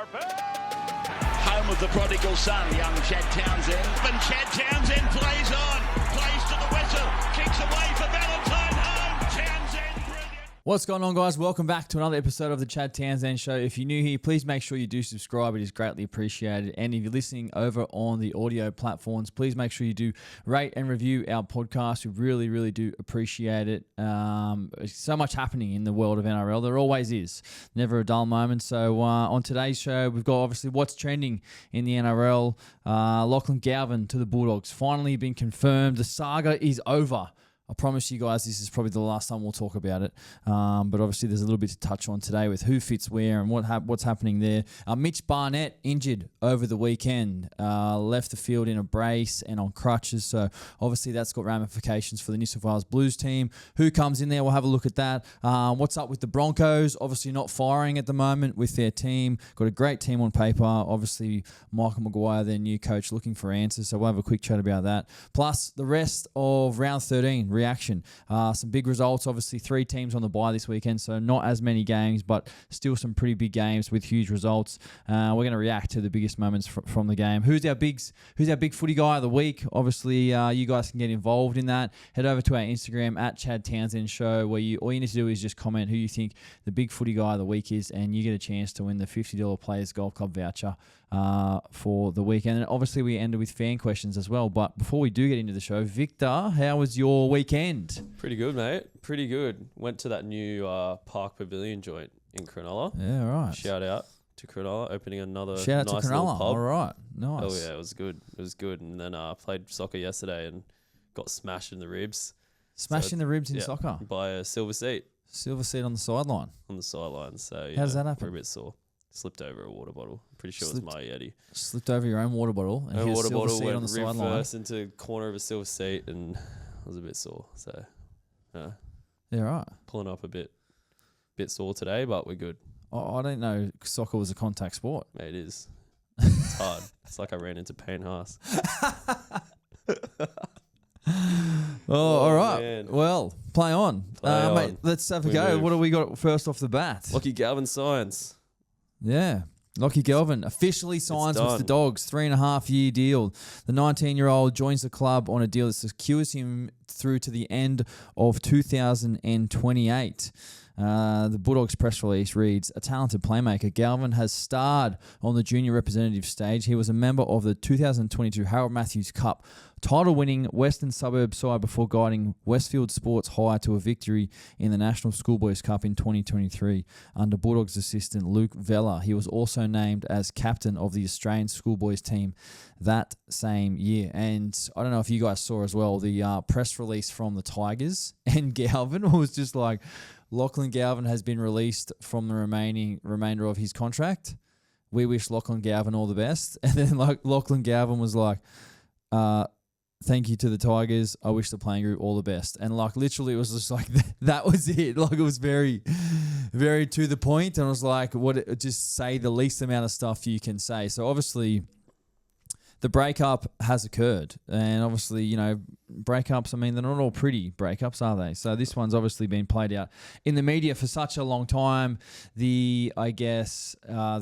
Home of the prodigal son, young Chad Townsend. And Chad Townsend plays on, plays to the whistle, kicks away for Valentine home. Townsend, brilliant. What's going on, guys? Welcome back to another episode of the Chad Townsend Show. If you're new here, please make sure you do subscribe. It is greatly appreciated. And if you're listening over on the audio platforms, please make sure you do rate and review our podcast. We really, really do appreciate it. So much happening in the world of NRL. There always is. Never a dull moment. So on today's show, we've got obviously what's trending in the NRL. Lachlan Galvin to the Bulldogs. Finally been confirmed. The saga is over. I promise you guys this is probably the last time we'll talk about it. But obviously there's a little bit to touch on today with who fits where and what's happening there. Mitch Barnett injured over the weekend. Left the field in a brace and on crutches. So obviously that's got ramifications for the New South Wales Blues team. Who comes in there? We'll have a look at that. What's up with the Broncos? Obviously not firing at the moment with their team. Got a great team on paper. Obviously Michael Maguire, their new coach, looking for answers. So we'll have a quick chat about that. Plus the rest of round 13. Reaction. Some big results. Obviously, 3 teams on the bye this weekend, so not as many games, but still some pretty big games with huge results. We're going to react to the biggest moments from the game. Who's our big footy guy of the week? Obviously, you guys can get involved in that. Head over to our Instagram at Chad Townsend Show, where all you need to do is just comment who you think the big footy guy of the week is, and you get a chance to win the $50 Players Golf Club voucher for the weekend. And obviously we ended with fan questions as well. But before we do get into the show, Victor, how was your weekend? Pretty good, mate. Pretty good. Went to that new Park Pavilion joint in Cronulla. Yeah, right. Shout out to Cronulla, opening another Shout out nice to little Cronulla. pub. All right. Nice. Oh, yeah, it was good. It was good. And then I played soccer yesterday and got smashed in the ribs. Smashing the ribs in soccer? By a silver seat. Silver seat on the sideline? On the sideline. So, how does that happen? We're a bit sore. Slipped over a water bottle. Pretty sure it was my Yeti. Slipped over your own water bottle and hit a silver seat on the sideline. First into corner of a silver seat and I was a bit sore. So, yeah, right. Pulling up a bit sore today, but we're good. I didn't know soccer was a contact sport. Mate, it is. It's hard. It's like I ran into Payne Haas. All right. Man. Well, play on. Mate, let's have a go. What do we got first off the bat? Lachie Galvin signs. Yeah. Lachie Galvin officially signs with the Dogs, 3.5-year deal. The 19-year-old joins the club on a deal that secures him through to the end of 2028. The Bulldogs press release reads, a talented playmaker, Galvin has starred on the junior representative stage. He was a member of the 2022 Harold Matthews Cup title-winning Western Suburbs side before guiding Westfield Sports High to a victory in the National Schoolboys Cup in 2023 under Bulldogs assistant Luke Vella. He was also named as captain of the Australian Schoolboys team that same year. And I don't know if you guys saw as well the press release from the Tigers, and Galvin was just like, Lachlan Galvin has been released from the remainder of his contract. We wish Lachlan Galvin all the best. And then Lachlan Galvin was like, thank you to the Tigers. I wish the playing group all the best. And literally it was just like, that was it. It was very, very to the point. And I was like, just say the least amount of stuff you can say. So obviously the breakup has occurred. And obviously, breakups, they're not all pretty breakups, are they? So this one's obviously been played out in the media for such a long time. The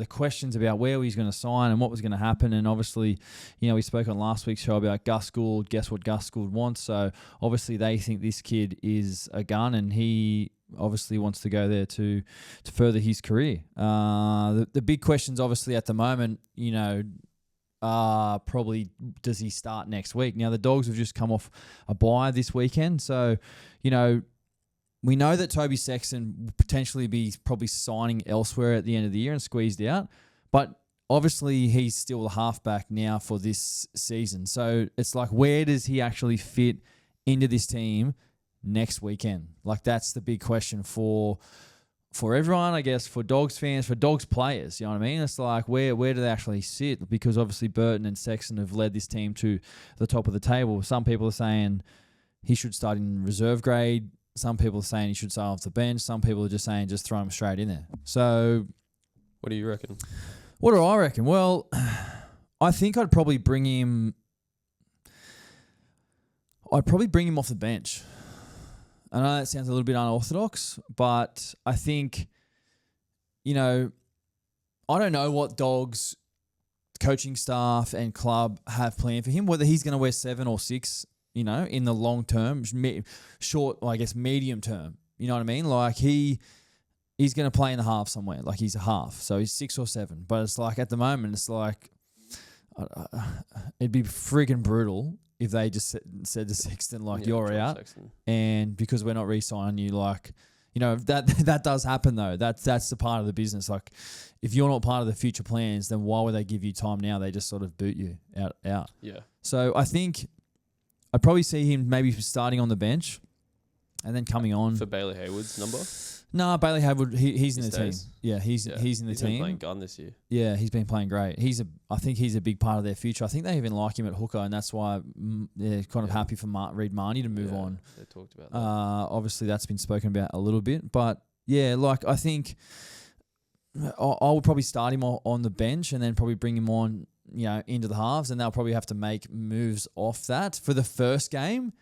questions about where he's going to sign and what was going to happen. And obviously, we spoke on last week's show about Gus Gould. Guess what Gus Gould wants? So obviously they think this kid is a gun and he obviously wants to go there to further his career. The big questions obviously at the moment, probably does he start next week? Now the Dogs have just come off a bye this weekend, so we know that Toby Sexton will potentially be probably signing elsewhere at the end of the year and squeezed out, but obviously he's still the halfback now for this season, so it's like, where does he actually fit into this team next weekend? That's the big question for everyone, I guess, for Dogs fans, for Dogs players, you know what I mean? It's like, where do they actually sit? Because obviously Burton and Sexton have led this team to the top of the table. Some people are saying he should start in reserve grade. Some people are saying he should start off the bench. Some people are just saying just throw him straight in there. So what do you reckon? What do I reckon? Well, I think I'd probably bring him off the bench. I know that sounds a little bit unorthodox, but I think, I don't know what Dogs coaching staff and club have planned for him, whether he's going to wear 7 or 6, you know, in the long term, short, I guess, medium term. You know what I mean? Like he's going to play in the half somewhere. Like he's a half. So he's 6 or 7. But it's like at the moment, it's like it'd be friggin' brutal if they just said to Sexton, like, you're out. Sexton. And because we're not re-signing you, like, you know, that does happen though. That's the part of the business. Like, if you're not part of the future plans, then why would they give you time now? They just sort of boot you out. Yeah. So I think I'd probably see him maybe starting on the bench and then coming on. For Bailey Haywood's number? No, Bailey Haywood, he's in the team. Yeah, he's in the he's team. Been playing gun this year. Yeah, he's been playing great. I think he's a big part of their future. I think they even like him at hooker, and that's why they're kind of happy for Reid Marnie to move on. They talked about that. Obviously, that's been spoken about a little bit, but yeah, like I think I would probably start him on the bench and then probably bring him on, you know, into the halves, and they'll probably have to make moves off that for the first game.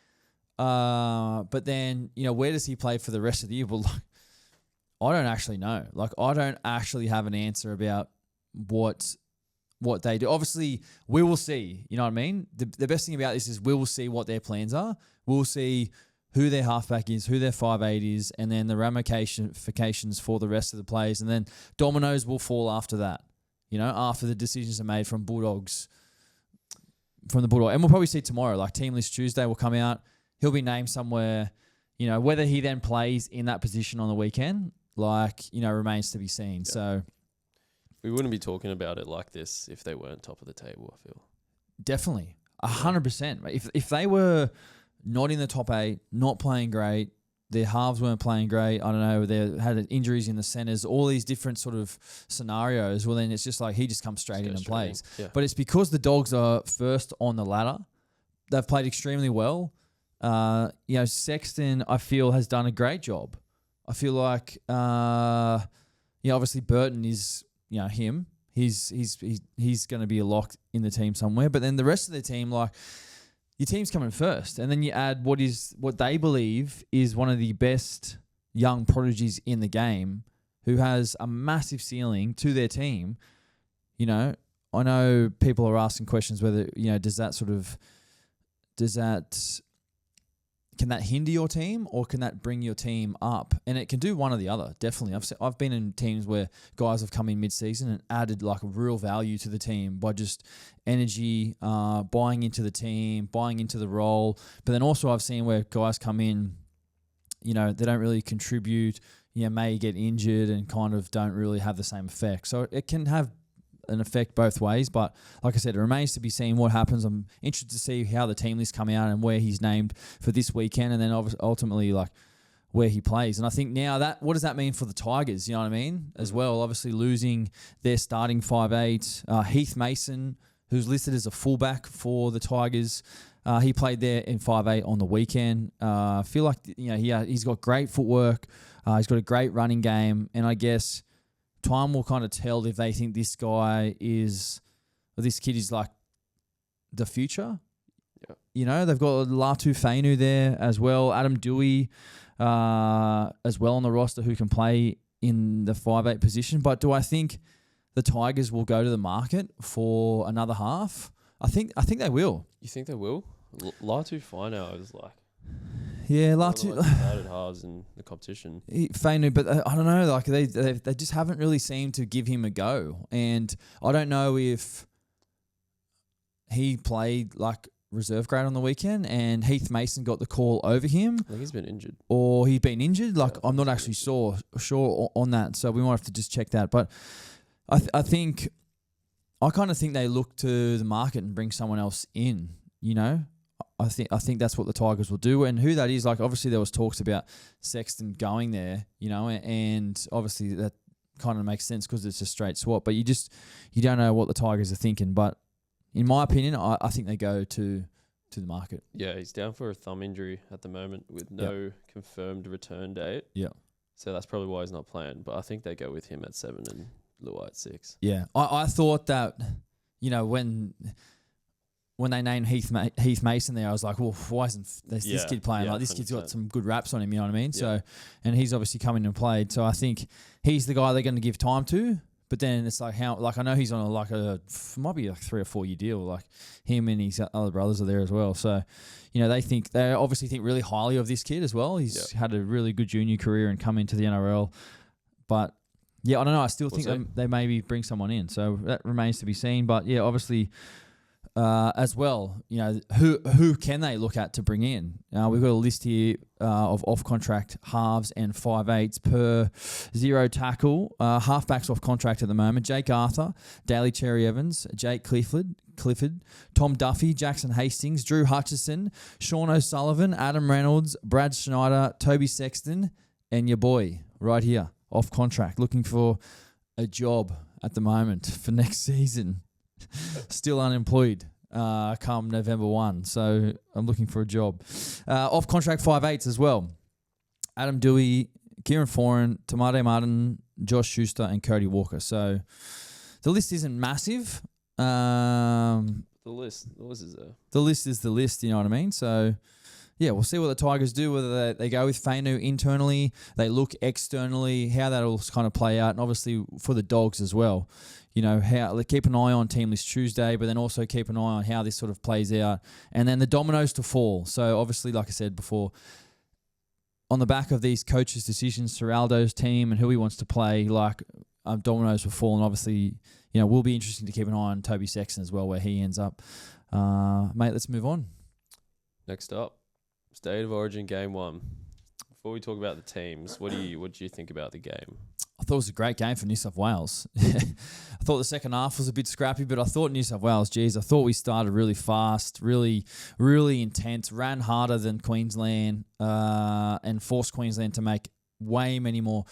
But then, you know, where does he play for the rest of the year? Well, I don't actually know. Like, I don't actually have an answer about what they do. Obviously, we will see. You know what I mean? The best thing about this is we will see what their plans are. We'll see who their halfback is, who their 5'8" is, and then the ramifications for the rest of the players. And then dominoes will fall after that, you know, after the decisions are made from the Bulldogs. And we'll probably see tomorrow, like Team List Tuesday will come out. He'll be named somewhere, you know, whether he then plays in that position on the weekend, like, you know, remains to be seen. Yeah. So we wouldn't be talking about it like this if they weren't top of the table, I feel. Definitely. 100%. If they were not in the top 8, not playing great, their halves weren't playing great, I don't know, they had injuries in the centres, all these different sort of scenarios, well, then it's just like he just comes straight in and plays. Yeah. But it's because the Dogs are first on the ladder. They've played extremely well. You know, Sexton, I feel, has done a great job. I feel like, you know, obviously Burton is, you know, him. He's going to be a lock in the team somewhere. But then the rest of the team, like, your team's coming first, and then you add what they believe is one of the best young prodigies in the game, who has a massive ceiling to their team. You know, I know people are asking questions whether, you know, can that hinder your team or can that bring your team up? And it can do one or the other, definitely. I've been in teams where guys have come in mid-season and added like a real value to the team by just energy, buying into the team, buying into the role. But then also I've seen where guys come in, you know, they don't really contribute, you know, may get injured and kind of don't really have the same effect. So it can have an effect both ways, but like I said, it remains to be seen what happens. I'm interested to see how the team list come out and where he's named for this weekend, and then ultimately like where he plays. And I think now that, what does that mean for the Tigers? You know what I mean? As well, obviously losing their starting 5'8", Heath Mason, who's listed as a fullback for the Tigers. He played there in 5'8" on the weekend. I feel like, you know, he's got great footwork. He's got a great running game, and I guess time will kind of tell if they think this kid is like the future. Yeah. You know, they've got Latu Fainu there as well, Adam Dewey as well on the roster, who can play in the 5'8" position. But do I think the Tigers will go to the market for another half? I think they will. You think they will? Latu Fainu is like... Yeah, Latu started halves in the competition. Fainu, but I don't know. Like they just haven't really seemed to give him a go, and I don't know if he played like reserve grade on the weekend, and Heath Mason got the call over him. I think he's been injured, or he's been injured. Like I'm not actually sure on that, so we might have to just check that. But I kind of think they look to the market and bring someone else in. You know. I think that's what the Tigers will do, and who that is, like obviously there was talks about Sexton going there, you know, and obviously that kind of makes sense because it's a straight swap. But you don't know what the Tigers are thinking. But in my opinion, I think they go to the market. Yeah, he's down for a thumb injury at the moment with no confirmed return date. Yeah, so that's probably why he's not playing. But I think they go with him at 7 and Luai at 6. Yeah, I thought that, you know, when they named Heath Mason there, I was like, well, why isn't this kid playing? Like, this 100%. Kid's got some good raps on him, you know what I mean? Yeah. So, and he's obviously come in and played. So I think he's the guy they're going to give time to. But then it's like I know he's on might be a 3 or 4 year deal. Like him and his other brothers are there as well. So, they obviously think really highly of this kid as well. He's had a really good junior career and come into the NRL. But yeah, I don't know. I still think they maybe bring someone in. So that remains to be seen. But yeah, obviously, as well, who can they look at to bring in? We've got a list here of off-contract halves and 5'8" per zero tackle. Halfbacks off contract at the moment. Jake Arthur, Daly Cherry Evans, Jake Clifford, Tom Duffy, Jackson Hastings, Drew Hutchison, Sean O'Sullivan, Adam Reynolds, Brad Schneider, Toby Sexton, and your boy right here off contract, looking for a job at the moment for next season. Still unemployed come November 1. So I'm looking for a job. Off contract 5'8" as well. Adam Dewey, Kieran Foran, Tamade Martin, Josh Schuster, and Cody Walker. So the list isn't massive. The list is there. The list is the list, you know what I mean? So yeah, we'll see what the Tigers do, whether they go with Fainu internally, they look externally, how that'll kind of play out, and obviously for the Dogs as well. How keep an eye on Team List Tuesday, but then also keep an eye on how this sort of plays out. And then the dominoes to fall. So obviously, like I said before, on the back of these coaches' decisions, Seraldo's team and who he wants to play, dominoes will fall. And obviously, will be interesting to keep an eye on Toby Sexton as well, where he ends up. Mate, let's move on. Next up, State of Origin Game 1. Before we talk about the teams, what do you think about the game? I thought it was a great game for New South Wales. I thought the second half was a bit scrappy, but I thought New South Wales, I thought we started really fast, really, really intense, ran harder than Queensland, and forced Queensland to make way many more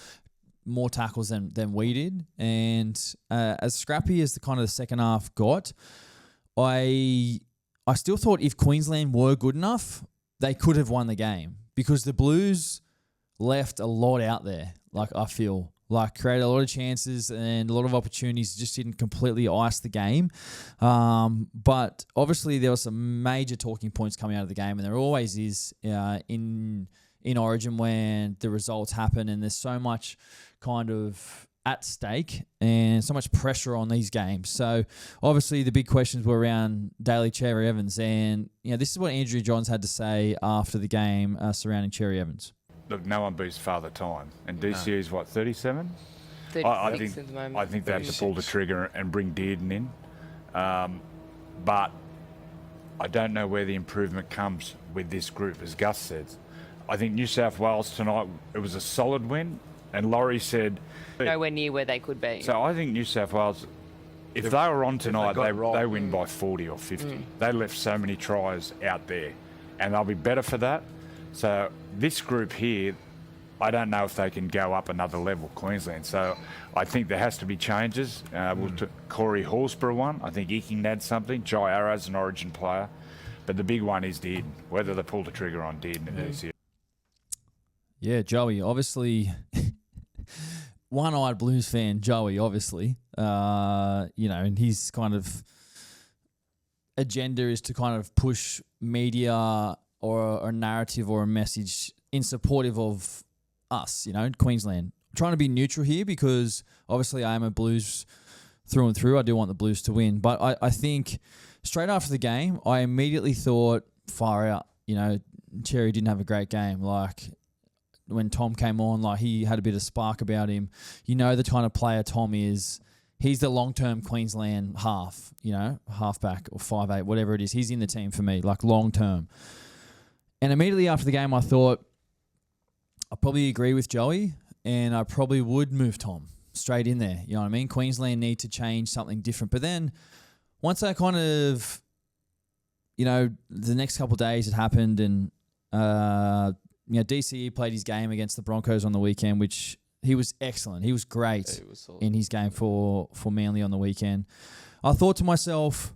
tackles than we did. And as scrappy as the second half got, I still thought if Queensland were good enough, they could have won the game, because the Blues left a lot out there. I feel created a lot of chances and a lot of opportunities, just didn't completely ice the game. But obviously there were some major talking points coming out of the game, and there always is in Origin when the results happen, and there's so much kind of at stake and so much pressure on these games. So obviously the big questions were around Daly Cherry Evans, and this is what Andrew Johns had to say after the game surrounding Cherry Evans. Look, no one beats Father Time, and DCE is what, 37? 36 at the moment. I think they have to pull the trigger and bring Dearden in, but I don't know where the improvement comes with this group, as Gus said. I think New South Wales tonight, it was a solid win, and Laurie said nowhere near where they could be. So I think New South Wales, if they were on tonight, they win by 40 or 50. They left so many tries out there, and they'll be better for that. So this group here, I don't know if they can go up another level, Queensland. So I think there has to be changes. Corey Horsburgh one. I think he can add something. Jai Arrow's an Origin player. But the big one is Dearden, whether they pull the trigger on Dearden in this year. Yeah, Joey, obviously, one-eyed Blues fan, Joey, obviously, and his kind of agenda is to kind of push media or a narrative or a message in supportive of us, Queensland. I'm trying to be neutral here because obviously I am a Blues through and through. I do want the Blues to win. But I think straight after the game, I immediately thought, far out, Cherry didn't have a great game. When Tom came on, he had a bit of spark about him. The kind of player Tom is. He's the long-term Queensland half, halfback or 5'8", whatever it is. He's in the team for me, long-term. And immediately after the game, I thought, I probably agree with Joey, and I probably would move Tom straight in there. You know what I mean? Queensland need to change something different. But then once I kind of, the next couple of days it happened, and DCE played his game against the Broncos on the weekend, which he was excellent. He was great in his game for Manly on the weekend. I thought to myself,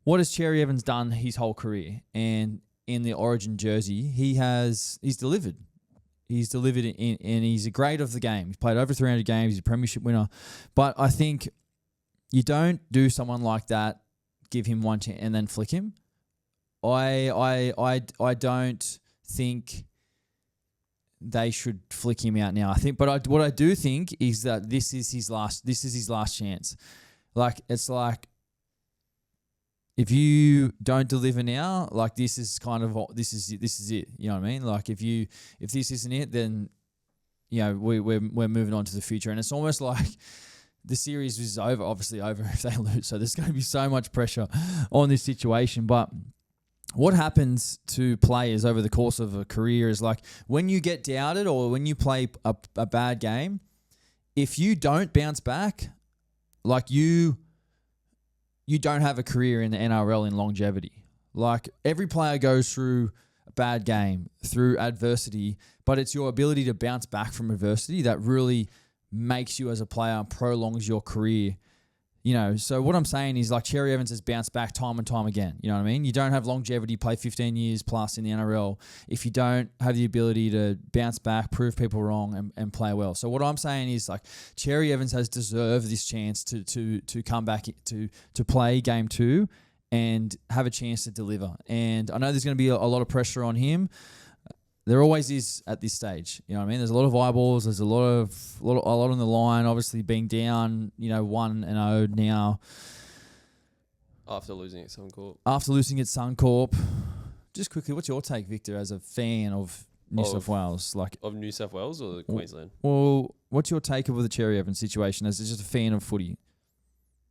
what has Cherry Evans done his whole career? And in the Origin jersey, he's delivered. He's delivered and he's a great of the game. He's played over 300 games. He's a premiership winner. But I think you don't do someone like that, give him one chance and then flick him. I don't think they should flick him out now. I think, but what I do think is that this is his last chance. Like, it's like, if you don't deliver now, like, this is it. You know what I mean? Like, if this isn't it, then, you know, we're moving on to the future. And it's almost like the series is obviously over if they lose. So there's going to be so much pressure on this situation. But what happens to players over the course of a career is, like, when you get doubted or when you play a bad game, if you don't bounce back, like, you don't have a career in the NRL in longevity. Like, every player goes through a bad game, through adversity, but it's your ability to bounce back from adversity that really makes you as a player and prolongs your career. You know, so what I'm saying is, like, Cherry Evans has bounced back time and time again. You know what I mean? You don't have longevity, play 15 years plus in the NRL if you don't have the ability to bounce back, prove people wrong, and play well. So what I'm saying is, like, Cherry Evans has deserved this chance to come back to play game 2 and have a chance to deliver. And I know there's going to be a lot of pressure on him. There always is at this stage. You know what I mean? There's a lot of eyeballs. There's a lot on the line. Obviously, being down, 1-0 now. After losing at Suncorp. Just quickly, what's your take, Victor, as a fan of New South Wales? Like, of New South Wales or Queensland? Well, what's your take of the Cherry Evans situation as just a fan of footy?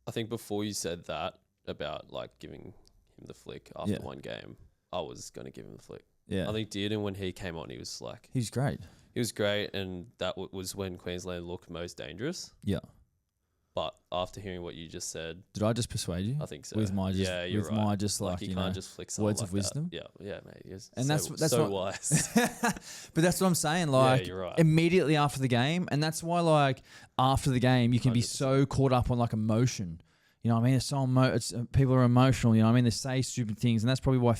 I think before you said that about, like, giving him the flick after one game, I was going to give him the flick. Yeah, I think Dearden, when he came on, he was like... He's great. He was great, and that was when Queensland looked most dangerous. Yeah. But after hearing what you just said... Did I just persuade you? I think so. With my just, you're right. My just, like you can't just flick someone words like of wisdom? That. Yeah, mate. And that's so what, wise. But that's what I'm saying, like, yeah, you're right. Immediately after the game, and that's why, like, after the game, you can 100%. Be so caught up on, like, emotion. You know what I mean? It's so people are emotional, you know what I mean? They say stupid things, and that's probably why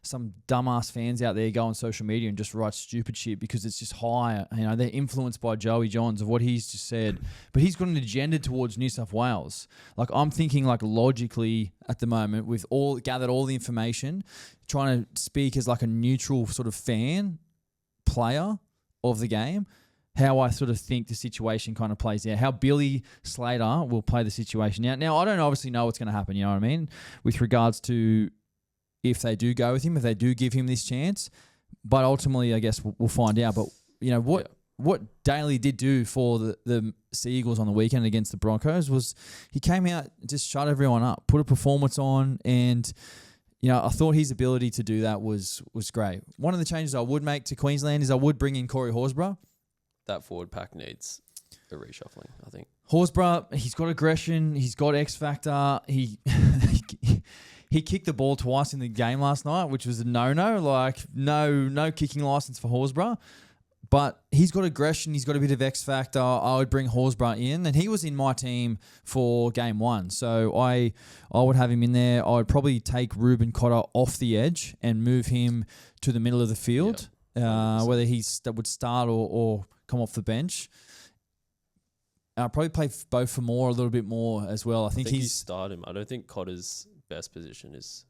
some dumbass fans out there go on social media and just write stupid shit because it's just high. You know, they're influenced by Joey Johns of what he's just said. But he's got an agenda towards New South Wales. Like, I'm thinking, like, logically at the moment, with gathered all the information, trying to speak as, like, a neutral sort of player of the game, how I sort of think the situation kind of plays out, how Billy Slater will play the situation out. Now, I don't obviously know what's going to happen, you know what I mean, with regards to if they do go with him, if they do give him this chance. But ultimately, I guess we'll find out. But, you know, what Daly did do for the Sea Eagles on the weekend against the Broncos was he came out, just shut everyone up, put a performance on, and... You know, I thought his ability to do that was great. One of the changes I would make to Queensland is I would bring in Corey Horsburgh. That forward pack needs a reshuffling, I think. Horsburgh, he's got aggression. He's got X factor. He kicked the ball twice in the game last night, which was a no-no. Like, no kicking license for Horsburgh. But he's got aggression. He's got a bit of X factor. I would bring Horsburgh in, and he was in my team for game 1. So I would have him in there. I would probably take Ruben Cotter off the edge and move him to the middle of the field, whether he would start or come off the bench. I'll probably play both for more, a little bit more as well. I think you start him. I don't think Cotter's best position is...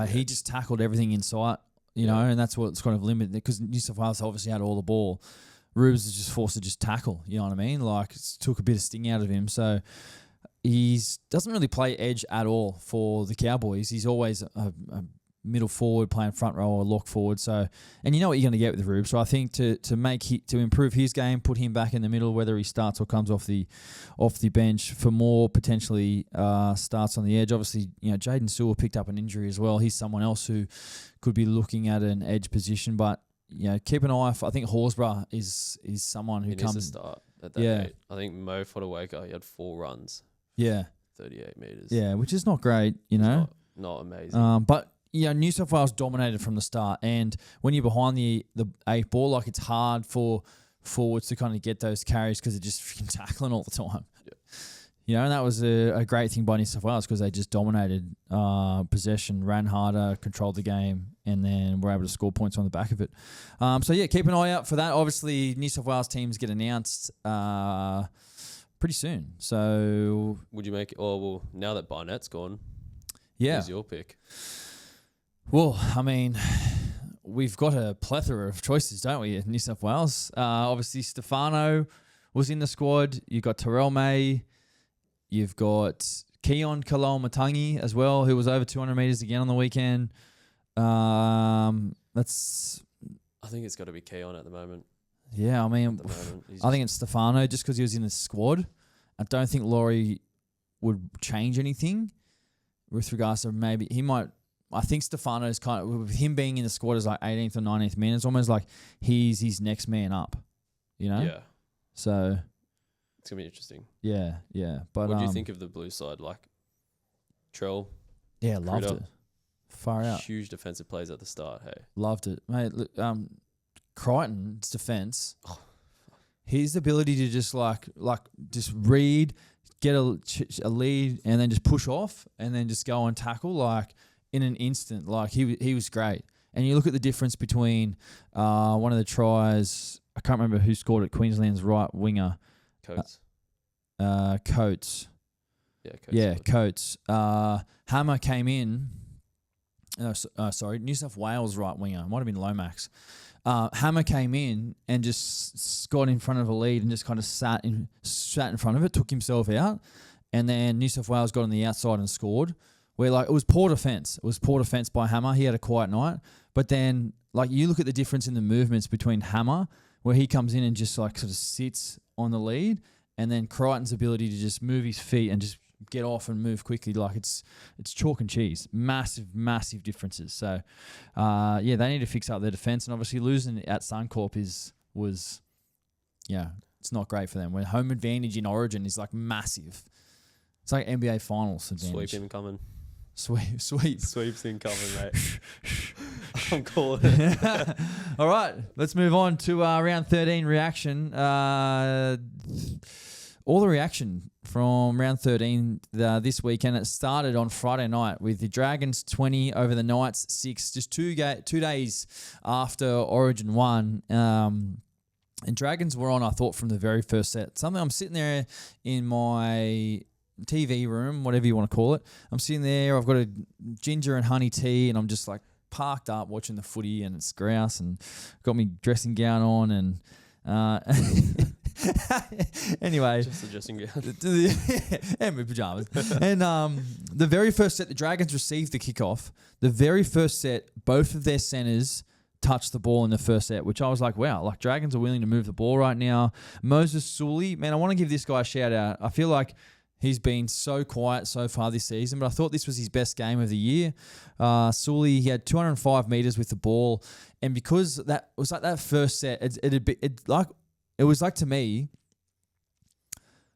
he just tackled everything in sight. You know, and that's what's kind of limited because New South Wales obviously had all the ball. Roos is just forced to just tackle, you know what I mean? Like, it took a bit of sting out of him. So, he doesn't really play edge at all for the Cowboys. He's always a middle forward, playing front row or lock forward. So, and you know what you're going to get with Rube. So I think to improve his game, put him back in the middle, whether he starts or comes off the bench for more potentially starts on the edge. Obviously, you know, Jaden Sewell picked up an injury as well. He's someone else who could be looking at an edge position, but you know, keep an eye. I think Horsburgh is someone who comes to start at that rate. I think Mo Fodawaker, he had 4 runs. Yeah, 38 meters. Yeah, which is not great, you know. Not amazing. But yeah, New South Wales dominated from the start, and when you're behind the 8 ball, like, it's hard for forwards to kind of get those carries because they're just freaking tackling all the time. Yeah. You know, and that was a great thing by New South Wales because they just dominated possession, ran harder, controlled the game, and then were able to score points on the back of it. So yeah, keep an eye out for that. Obviously, New South Wales teams get announced pretty soon. So would you make? Oh well, now that Barnett's gone, yeah, who's your pick? Well, I mean, we've got a plethora of choices, don't we, in New South Wales? Obviously, Stefano was in the squad. You've got Terrell May. You've got Keon Kalol-Matangi as well, who was over 200 metres again on the weekend. That's... I think it's got to be Keon at the moment. Yeah, I mean, I think it's Stefano just because he was in the squad. I don't think Laurie would change anything with regards to maybe he might. I think Stefano's kind of, with him being in the squad as like 18th or 19th man, it's almost like he's his next man up, you know? Yeah. So it's going to be interesting. Yeah. But what do you think of the blue side? Like Trell? Yeah, loved it. Far out. Huge defensive plays at the start, hey? Loved it. Mate, look, Crichton's defense, his ability to just just read, get a lead, and then just push off, and then just go and tackle like in an instant. Like he was great. And you look at the difference between one of the tries. I can't remember who scored it. Queensland's right winger, Coates. Coates. Yeah, Coates. Hammer came in. Sorry, New South Wales right winger. It might have been Lomax. Hammer came in and just got in front of a lead and just kind of sat in front of it, took himself out, and then New South Wales got on the outside and scored. Where it was poor defense. It was poor defense by Hammer. He had a quiet night, but then you look at the difference in the movements between Hammer, where he comes in and just sort of sits on the lead, and then Crichton's ability to just move his feet and just get off and move quickly, it's chalk and cheese. Massive differences. So, they need to fix up their defense, and obviously losing at Suncorp was it's not great for them. When home advantage in Origin is massive, it's like NBA Finals advantage. Sweep incoming. Sweeps incoming, mate. I'm calling it. All right, let's move on to round 13 reaction. All the reaction from round 13 this weekend. It started on Friday night with the Dragons 20 over the Knights 6, just 2 days after Origin 1. And Dragons were on, I thought, from the very first set. I'm sitting there in my TV room, whatever you want to call it. I'm sitting there. I've got a ginger and honey tea, and I'm just parked up watching the footy, and it's grouse, and got me dressing gown on, and anyway, just a dressing gown and my pajamas. And the very first set, the Dragons received the kickoff. The very first set, both of their centers touched the ball in the first set, which I was like, wow, Dragons are willing to move the ball right now. Moses Sulie, man, I want to give this guy a shout out. I feel like he's been so quiet so far this season, but I thought this was his best game of the year. Sulie, he had 205 metres with the ball, and because that was that first set, it was to me,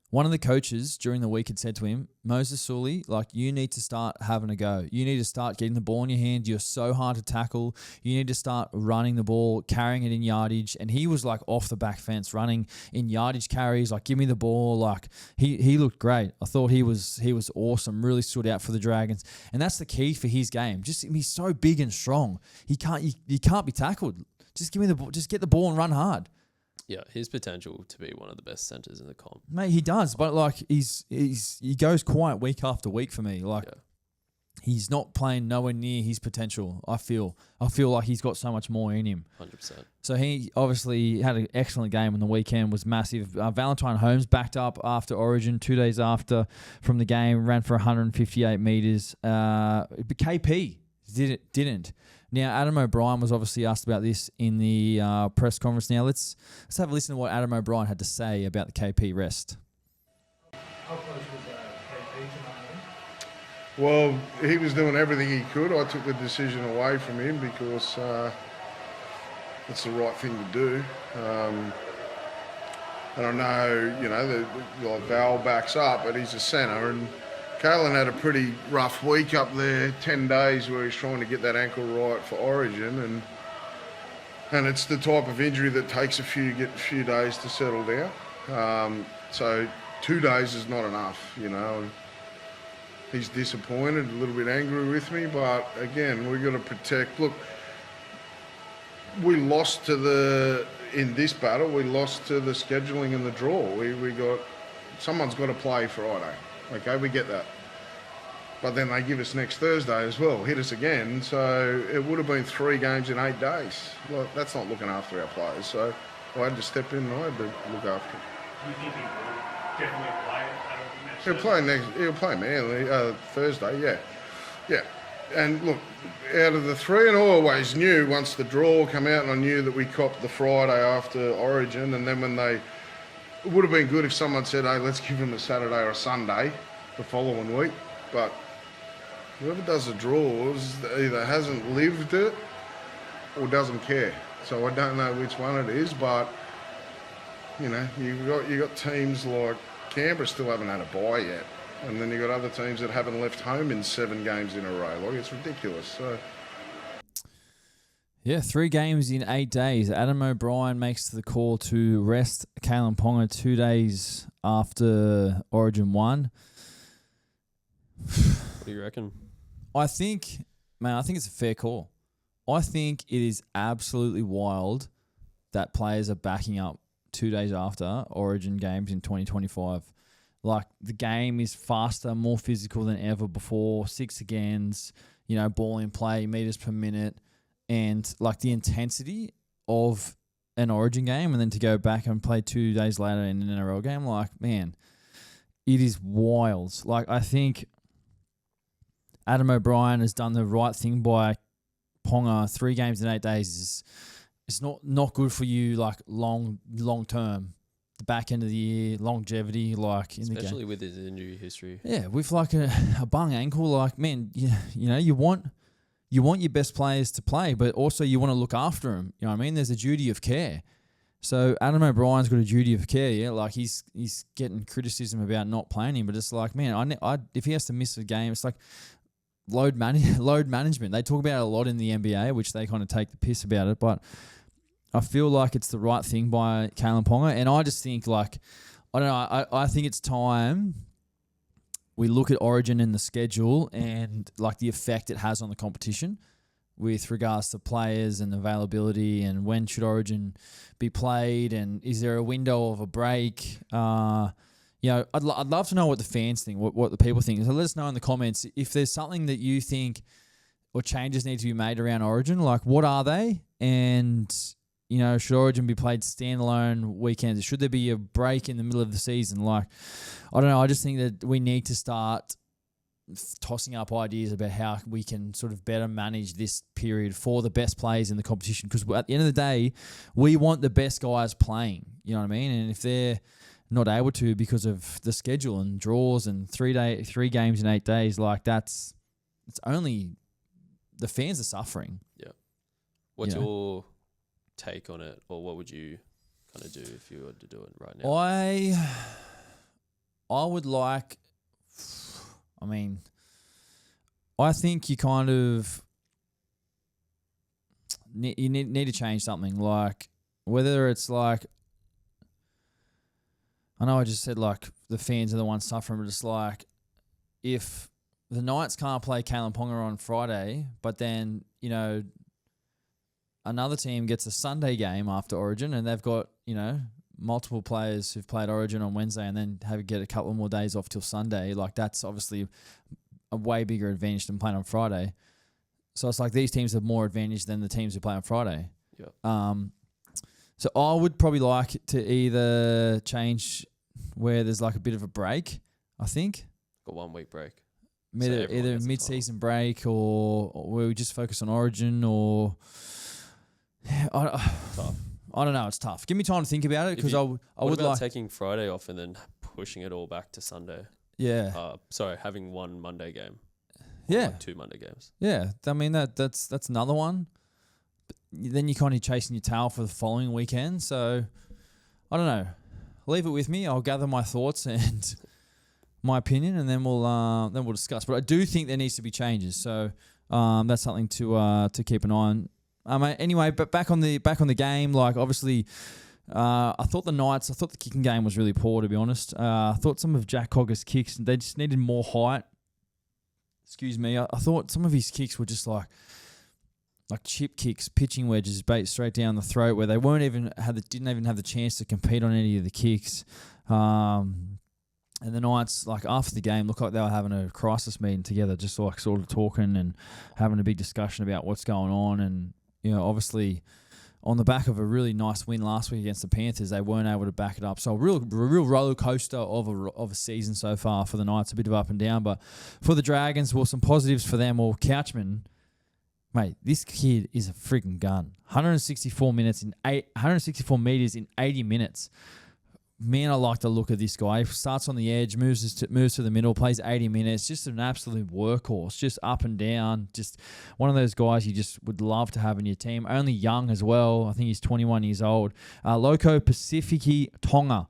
one of the coaches during the week had said to him, Moses Sulie, you need to start having a go. You need to start getting the ball in your hand. You're so hard to tackle. You need to start running the ball, carrying it in yardage. And he was off the back fence, running in yardage carries, give me the ball. He looked great. I thought he was awesome. Really stood out for the Dragons. And that's the key for his game. Just he's so big and strong. He can't be tackled. Just give me the ball. Just get the ball and run hard. Yeah, his potential to be one of the best centers in the comp. Mate, he does, but he goes quiet week after week for me. He's not playing nowhere near his potential. I feel like he's got so much more in him. 100%. So he obviously had an excellent game on the weekend. Was massive. Valentine Holmes backed up after Origin 2 days after from the game. Ran for 158 meters. But KP didn't. Now, Adam O'Brien was obviously asked about this in the press conference. Now, let's have a listen to what Adam O'Brien had to say about the KP rest. How close was KP tonight? Well, he was doing everything he could. I took the decision away from him because it's the right thing to do. And I know, Val backs up, but he's a centre, and Kalen had a pretty rough week up there, 10 days where he's trying to get that ankle right for Origin, and it's the type of injury that takes a few days to settle down. So 2 days is not enough, and he's disappointed, a little bit angry with me, but again, we've got to protect. Look, we lost in this battle, we lost to the scheduling and the draw. Someone's got to play Friday. Okay, we get that. But then they give us next Thursday as well, hit us again. So it would have been 3 games in 8 days. Well, that's not looking after our players. So I had to step in and I had to look after them. Do you think he will definitely play next Thursday? He'll play Manly Thursday, yeah. Yeah. And look, out of the 3, and I always knew once the draw came out, and I knew that we copped the Friday after Origin, and then when it would have been good if someone said, hey, let's give him a Saturday or a Sunday the following week. But whoever does the draws either hasn't lived it or doesn't care. So I don't know which one it is, but you know, you got teams like Canberra still haven't had a bye yet, and then you got other teams that haven't left home in 7 games in a row. Like, it's ridiculous. So. Yeah, 3 games in 8 days. Adam O'Brien makes the call to rest Kalyn Ponga 2 days after Origin 1. What do you reckon? I think it's a fair call. I think it is absolutely wild that players are backing up 2 days after Origin games in 2025. Like, the game is faster, more physical than ever before. 6 agains, ball in play, meters per minute, and like the intensity of an Origin game, and then to go back and play 2 days later in an NRL game, like, man, it is wild. Like, I think Adam O'Brien has done the right thing by Ponga. 3 games in 8 days is not good for you, like, long term. The back end of the year, longevity, like, in the game. Especially with his injury history. Yeah, with like a bung ankle, like, man, you want your best players to play, but also you want to look after them. You know what I mean? There's a duty of care. So Adam O'Brien's got a duty of care, yeah. Like, he's getting criticism about not playing him, but it's like, man, if he has to miss a game, it's like load management. They talk about it a lot in the NBA, which they kind of take the piss about it, but I feel like it's the right thing by Kalyn Ponga, and I just think, like, I don't know, I think it's time we look at Origin and the schedule and like the effect it has on the competition with regards to players and availability, and when should Origin be played, and is there a window of a break? I'd love to know what the fans think, what the people think. So let us know in the comments if there's something that you think or changes need to be made around Origin. Like, what are they? And should Origin be played standalone weekends? Should there be a break in the middle of the season? Like, I don't know. I just think that we need to start tossing up ideas about how we can sort of better manage this period for the best players in the competition. Because at the end of the day, we want the best guys playing. You know what I mean? And if they're not able to because of the schedule and draws and 3 games in 8 days, like, it's only the fans are suffering. Yeah. What's your take on it, or what would you kind of do if you were to do it right now? I would like, I think you kind of you need to change something, like, whether it's like, I know I just said like the fans are the ones suffering, but it's like, if the Knights can't play Kalyn Ponga on Friday, but then another team gets a Sunday game after Origin, and they've got, multiple players who've played Origin on Wednesday and then get a couple more days off till Sunday. Like, that's obviously a way bigger advantage than playing on Friday. So it's like these teams have more advantage than the teams who play on Friday. Yeah. So I would probably like to either change where there's like a bit of a break, I think. Got 1 week break. Either mid-season break or where we just focus on Origin, or... Tough. I don't know. It's tough. Give me time to think about it, because I would like taking Friday off and then pushing it all back to Sunday. Yeah. Having 1 Monday game. Yeah. Like 2 Monday games. Yeah. I mean, that's another one. But then you're kind of chasing your tail for the following weekend. So I don't know. Leave it with me. I'll gather my thoughts and my opinion, and then we'll discuss. But I do think there needs to be changes. So that's something to keep an eye on. Anyway, but back on the game, like, obviously, I thought the kicking game was really poor, to be honest. I thought some of Jack Cogger's kicks, they just needed more height. Excuse me. I thought some of his kicks were just like chip kicks, pitching wedges, straight down the throat, where they didn't even have the chance to compete on any of the kicks. And the Knights, like after the game, looked like they were having a crisis meeting together, just like sort of talking and having a big discussion about what's going on. And, obviously on the back of a really nice win last week against the Panthers, they weren't able to back it up. So a real roller coaster of a season so far for the Knights, a bit of up and down. But for the Dragons, well, some positives for them. Well, Couchman, mate, this kid is a freaking gun. 164 meters in 80 minutes. Man, I like the look of this guy. He starts on the edge, moves to the middle, plays 80 minutes. Just an absolute workhorse, just up and down. Just one of those guys you just would love to have in your team. Only young as well. I think he's 21 years old. Loco Pacifici Tonga.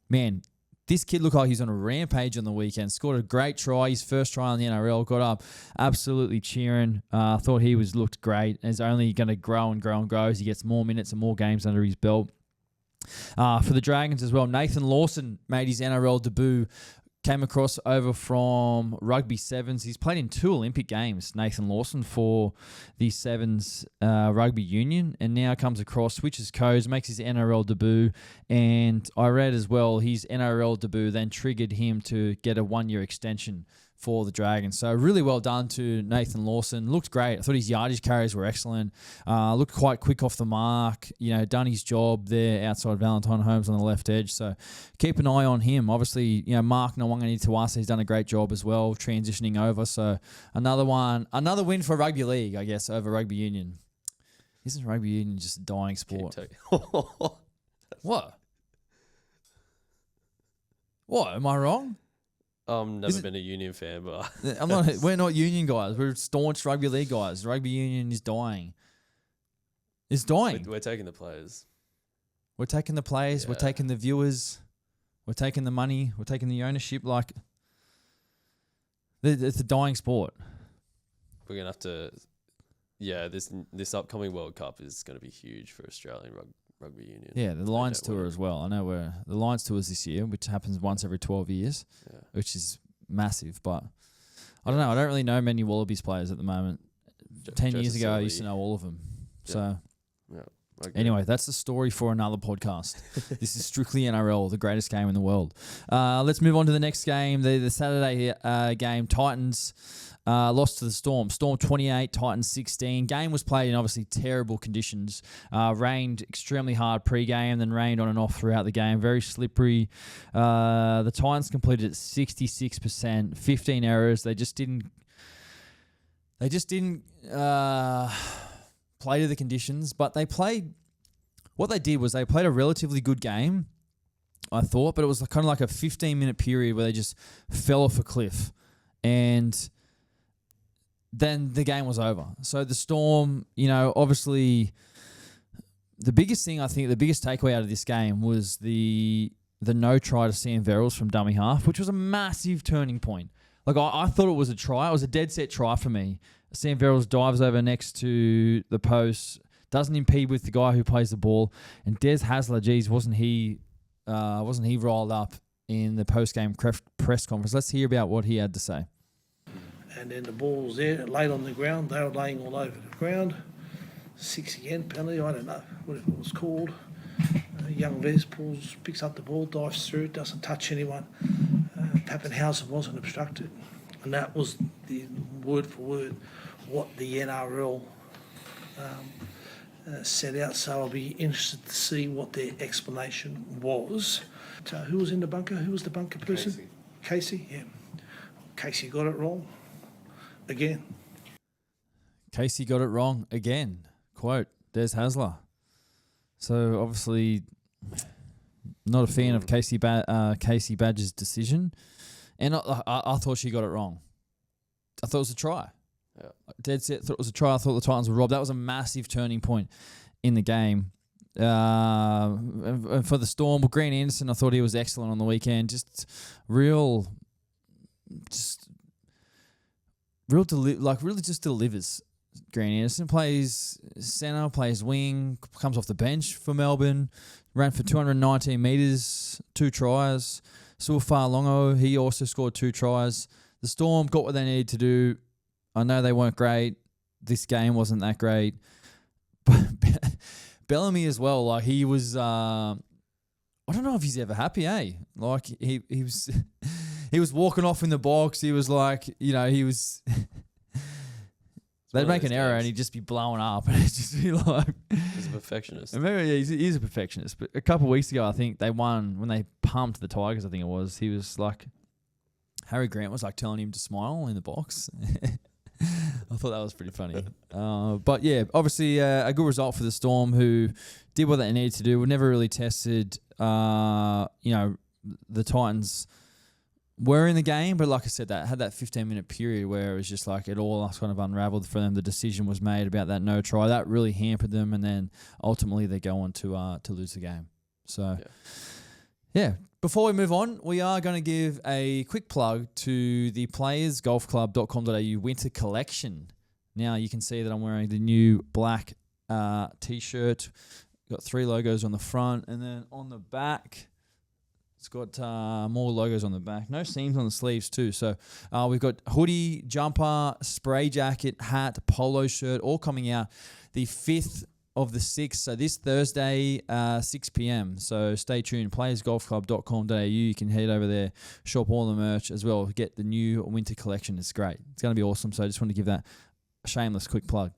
Man, this kid looked like he's on a rampage on the weekend. Scored a great try. His first try in the NRL. Got up absolutely cheering. Thought he looked great. And is only going to grow and grow and grow as he gets more minutes and more games under his belt. For the Dragons as well, Nathan Lawson made his NRL debut, came across over from Rugby Sevens. He's played in 2 Olympic games, Nathan Lawson, for the Sevens Rugby Union, and now comes across, switches codes, makes his NRL debut, and I read as well his NRL debut then triggered him to get a 1-year extension for the Dragons. So really well done to Nathan Lawson. Looked great. I thought his yardage carries were excellent. Looked quite quick off the mark. Done his job there outside Valentine Holmes on the left edge. So keep an eye on him. Obviously, Mark Nwangani Tuasa, he's done a great job as well, transitioning over. So another win for Rugby League, I guess, over Rugby Union. Isn't Rugby Union just a dying sport? What? What? Am I wrong? Never been a Union fan, but we're not Union guys. We're staunch Rugby League guys. Rugby Union is dying. It's dying. We're taking the players. We're taking the players. Yeah. We're taking the viewers. We're taking the money. We're taking the ownership. Like, it's a dying sport. We're gonna have to. Yeah, this upcoming World Cup is going to be huge for Australian Rugby Union. Yeah, the Lions Tour as well. I know the Lions Tour is this year, which happens once every 12 years, which is massive. But I don't know. I don't really know many Wallabies players at the moment. 10 years ago, I used to know all of them. Yeah. So anyway, that's the story for another podcast. This is strictly NRL, the greatest game in the world. Let's move on to the next game, the Saturday game. Titans lost to the Storm. Storm 28, Titans 16. Game was played in obviously terrible conditions. Rained extremely hard pre-game, then rained on and off throughout the game. Very slippery. The Titans completed at 66%, 15 errors. They just didn't play to the conditions, but what they did was they played a relatively good game, I thought, but it was kind of like a 15-minute period where they just fell off a cliff. And then the game was over. So the Storm, obviously the biggest takeaway out of this game was the no try to Sam Verrills from dummy half, which was a massive turning point. Like, I thought it was a try. It was a dead set try for me. Sam Verrills dives over next to the post, doesn't impede with the guy who plays the ball. And Des Hasler, wasn't he rolled up in the post-game press conference? Let's hear about what he had to say. And then the ball was there, laid on the ground. They were laying all over the ground. 6 again, penalty, I don't know what it was called. Young Vez picks up the ball, dives through, doesn't touch anyone. Pappenhausen wasn't obstructed. And that was the word for word what the NRL set out. So I'll be interested to see what their explanation was. So who was in the bunker? Who was the bunker person? Casey, yeah. Casey got it wrong again. Casey got it wrong again. Quote, Des Hasler. So obviously not a fan of Casey Badger's decision. And I thought she got it wrong. I thought it was a try. Yeah. Dead set, thought it was a try. I thought the Titans were robbed. That was a massive turning point in the game. And for the Storm, Grant Anderson, I thought he was excellent on the weekend. Really just delivers. Grant Anderson plays centre, plays wing, comes off the bench for Melbourne, ran for 219 metres, 2 tries. Suafalongo, he also scored 2 tries. The Storm got what they needed to do. I know they weren't great. This game wasn't that great. But Bellamy as well, like he was I don't know if he's ever happy, eh? Like he was he was walking off in the box. He was like, he was they'd make an error and he'd just be blowing up and it'd just be like he's a perfectionist. Maybe he's a perfectionist. But a couple of weeks ago, I think they won when they pumped the Tigers, I think it was. He was like Harry Grant was like telling him to smile in the box. I thought that was pretty funny. But yeah, obviously a good result for the Storm, who did what they needed to do. We never really tested, the Titans were in the game, but like I said, that had that 15-minute period where it was just like it all kind of unraveled for them. The decision was made about that no try. That really hampered them, and then ultimately they go on to lose the game. So, yeah. Before we move on, we are going to give a quick plug to the playersgolfclub.com.au winter collection. Now you can see that I'm wearing the new black t-shirt. Got 3 logos on the front, and then on the back, it's got more logos on the back. No seams on the sleeves too. So we've got hoodie, jumper, spray jacket, hat, polo shirt, all coming out the 5th of the 6th. So this Thursday, 6 p.m. So stay tuned. Playersgolfclub.com.au. You can head over there, shop all the merch as well. Get the new winter collection. It's great. It's going to be awesome. So I just want to give that a shameless quick plug.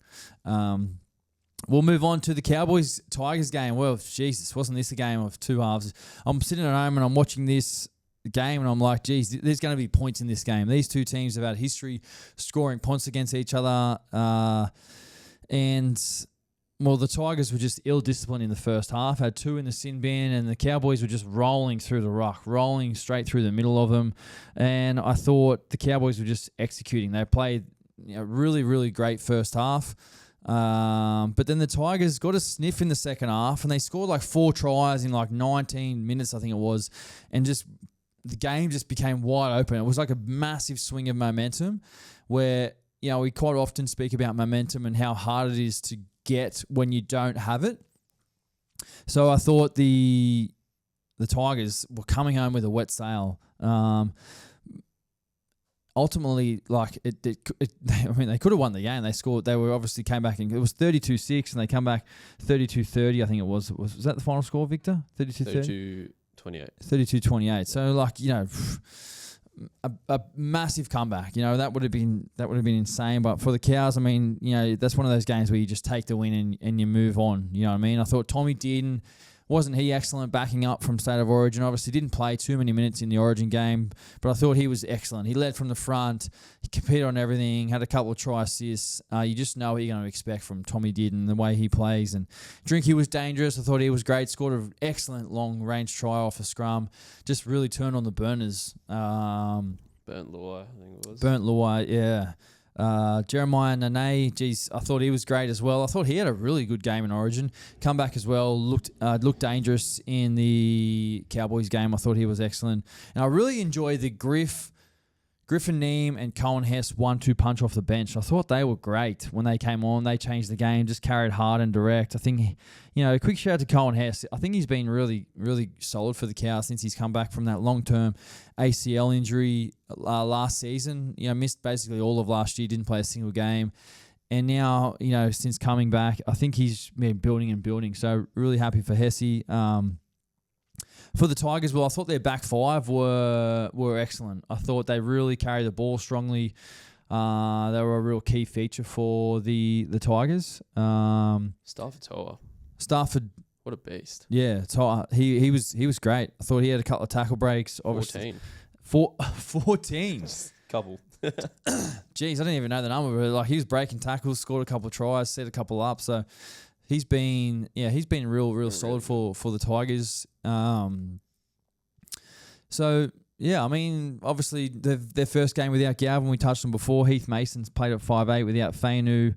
We'll move on to the Cowboys-Tigers game. Well, Jesus, wasn't this a game of two halves? I'm sitting at home and I'm watching this game and I'm like, geez, there's going to be points in this game. These two teams have had history scoring points against each other. Well, the Tigers were just ill-disciplined in the first half, had 2 in the sin bin, and the Cowboys were just rolling through the ruck, rolling straight through the middle of them. And I thought the Cowboys were just executing. They played really, really great first half. But then the Tigers got a sniff in the second half, and they scored like 4 tries in like 19 minutes, I think it was, and just the game just became wide open. It was like a massive swing of momentum where, we quite often speak about momentum and how hard it is to get when you don't have it. So I thought the Tigers were coming home with a wet sail. Ultimately, they could have won the game. They scored. They were obviously came back and it was 32-6, and they come back 32-30. I think it was. Was that the final score, Victor? 32-30? 32-28. 32-28. So a massive comeback. That would have been insane. But for the Cows, that's one of those games where you just take the win and you move on. You know what I mean? I thought Tommy Dearden, wasn't he excellent backing up from State of Origin? Obviously didn't play too many minutes in the Origin game, but I thought he was excellent. He led from the front. He competed on everything, had a couple of try assists. You just know what you're going to expect from Tommy Dearden, the way he plays. And Drinky was dangerous. I thought he was great. Scored an excellent long-range try off a scrum. Just really turned on the burners. Burnt Luai, I think it was. Burnt Luai, yeah. Jeremiah Nene, geez, I thought he was great as well. I thought he had a really good game in Origin. Come back as well, looked dangerous in the Cowboys game. I thought he was excellent. And I really enjoyed the Griffin Neem and Cohen Hess 1-2 punch off the bench. I thought they were great when they came on. They changed the game, just carried hard and direct. I think, a quick shout out to Cohen Hess. I think he's been really, really solid for the Cows since he's come back from that long-term ACL injury last season. Missed basically all of last year, didn't play a single game. And now, since coming back, I think he's been building. So really happy for Hesse. For the Tigers, well, I thought their back 5 were excellent. I thought they really carried the ball strongly. They were a real key feature for the Tigers. Stafford Toa. Stafford, what a beast! Yeah, Toa. He was great. I thought he had a couple of tackle breaks. Obviously, 14. Couple. Jeez, I didn't even know the number. But he was breaking tackles, scored a couple of tries, set a couple up. So he's been real solid for the Tigers. Obviously their first game without Galvin, we touched on before. Heath Mason's played at 5'8" without Fainu.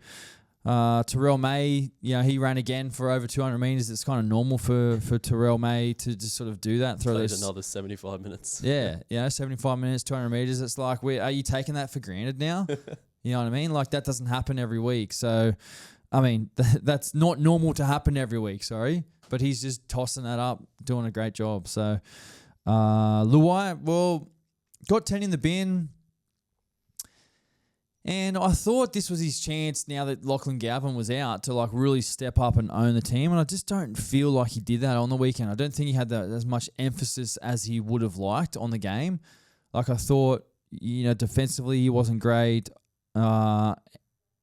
Terrell May, he ran again for over 200 metres. It's kind of normal for Terrell May to just sort of do that. Played another 75 minutes. Yeah, 75 minutes, 200 metres. It's like, are you taking that for granted now? You know what I mean? Like, that doesn't happen every week. So, that's not normal to happen every week, sorry. But he's just tossing that up, doing a great job. So, Luai, well, got 10 in the bin. And I thought this was his chance now that Lachlan Galvin was out to like really step up and own the team. And I just don't feel like he did that on the weekend. I don't think he had as much emphasis as he would have liked on the game. Like I thought, defensively he wasn't great. And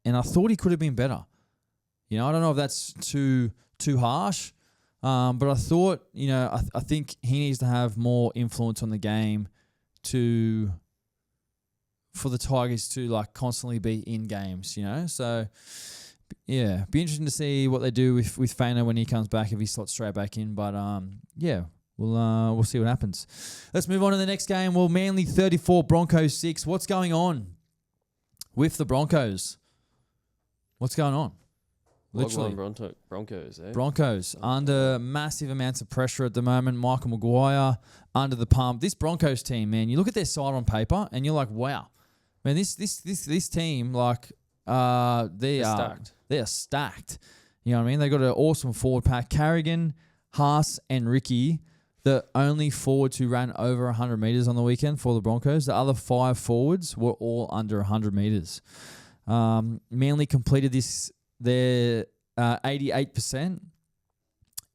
I thought he could have been better. I don't know if that's too harsh. But I thought, I think he needs to have more influence on the game for the Tigers to like constantly be in games, So, yeah, be interesting to see what they do with Faino when he comes back, if he slots straight back in. But yeah, we'll see what happens. Let's move on to the next game. Well, Manly 34, Broncos 6. What's going on with the Broncos? What's going on? Literally. Broncos, eh? Broncos under massive amounts of pressure at the moment. Michael Maguire under the pump. This Broncos team, man, you look at their side on paper and you're like, wow, man, this team, like, they are stacked. You know what I mean? They got an awesome forward pack. Carrigan, Haas, and Ricky, the only forwards who ran over 100 meters on the weekend for the Broncos. The other 5 forwards were all under 100 meters. Manly completed their 88%.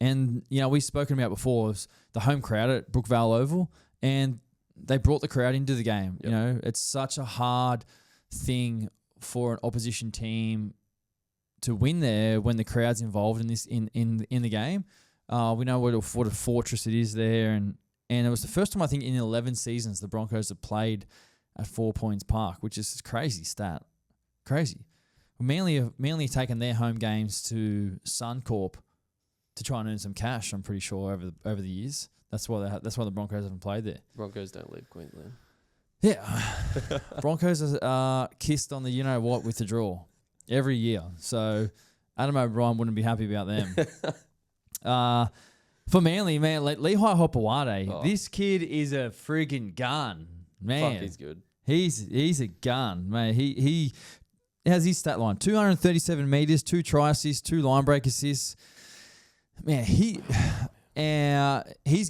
And, we've spoken about before, was the home crowd at Brookvale Oval, and they brought the crowd into the game. Yep. It's such a hard thing for an opposition team to win there when the crowd's involved in this in the game. We know what a fortress it is there, and it was the first time I think in 11 seasons the Broncos have played at 4 Points Park, which is a crazy stat. Crazy. Manly taken their home games to Suncorp to try and earn some cash. I'm pretty sure over the years. That's why the Broncos haven't played there. Broncos don't leave Queensland. Yeah, Broncos are kissed on the what with the draw every year. So Adam O'Brien wouldn't be happy about them. For Manly, man, Lehigh Hopewade, this kid is a friggin' gun, man. Fuck, he's good. He's a gun, man. He has his stat line: 237 meters, 2 try assists, 2 line break assists. Man, he's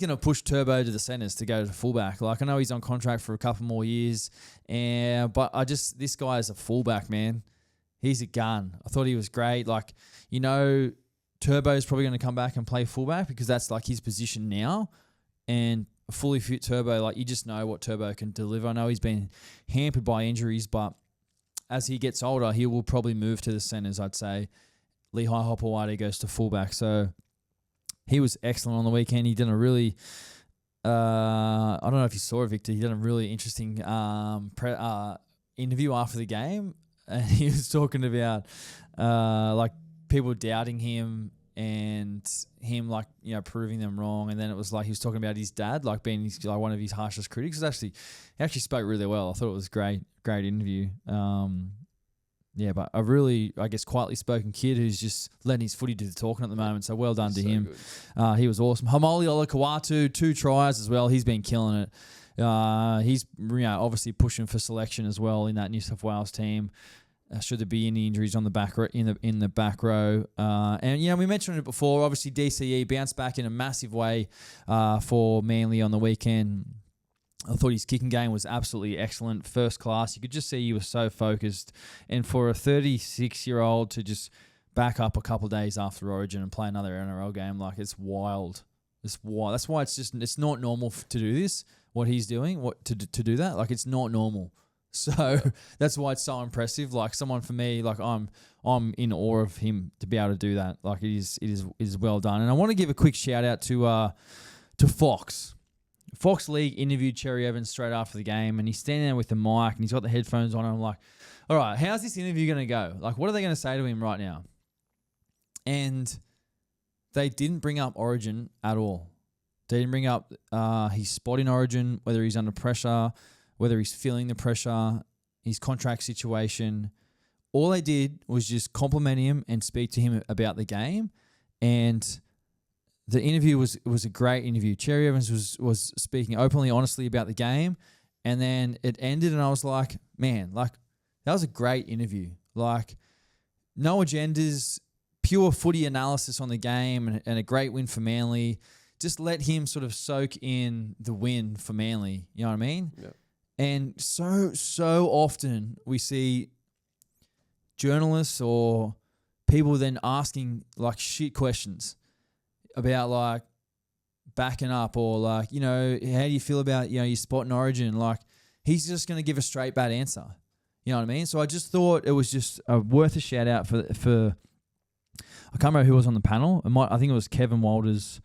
going to push Turbo to the centres to go to fullback. Like, I know he's on contract for a couple more years, but this guy is a fullback, man. He's a gun. I thought he was great. Like, Turbo's probably going to come back and play fullback because that's like his position now. And a fully fit Turbo, like, you just know what Turbo can deliver. I know he's been hampered by injuries, but as he gets older, he will probably move to the centres, I'd say. Lehigh Hopewade goes to fullback. So he was excellent on the weekend. He did a really, I don't know if you saw it, Victor. He did a really interesting interview after the game. And he was talking about like people doubting him and him proving them wrong. And then it was like he was talking about his dad, like being one of his harshest critics. He actually spoke really well. I thought it was great interview. Yeah, but a really, quietly spoken kid who's just letting his footy do the talking at the moment. So well done to him. He was awesome. Hamoli Olakawatu, 2 tries as well. He's been killing it. He's obviously pushing for selection as well in that New South Wales team. Should there be any injuries on the back in the back row? And we mentioned it before. Obviously, DCE bounced back in a massive way for Manly on the weekend. I thought his kicking game was absolutely excellent, first class. You could just see he was so focused. And for a 36-year-old to just back up a couple of days after Origin and play another NRL game, like, it's wild. It's wild. That's why it's not normal to do this. What he's doing, to do that, like, it's not normal. So that's why it's so impressive. Like, someone for me, like, I'm in awe of him to be able to do that. Like, it is well done. And I want to give a quick shout out to Fox. Fox League interviewed Cherry Evans straight after the game, and he's standing there with the mic and he's got the headphones on, and I'm like, all right, how's this interview going to go? Like, what are they going to say to him right now? And they didn't bring up Origin at all. They didn't bring up his spot in Origin, whether he's under pressure, whether he's feeling the pressure, his contract situation. All they did was just compliment him and speak to him about the game. And the interview was a great interview. Cherry Evans was speaking openly, honestly about the game. And then it ended and I was like, man, like, that was a great interview. Like, no agendas, pure footy analysis on the game and a great win for Manly. Just let him sort of soak in the win for Manly. You know what I mean? Yep. And so often we see journalists or people then asking like shit questions about like backing up or like, you know, how do you feel about, you know, your spot in Origin? Like, he's just going to give a straight bad answer. You know what I mean? So I just thought it was just worth a shout out for I can't remember who was on the panel. I think it was Kevin Walters,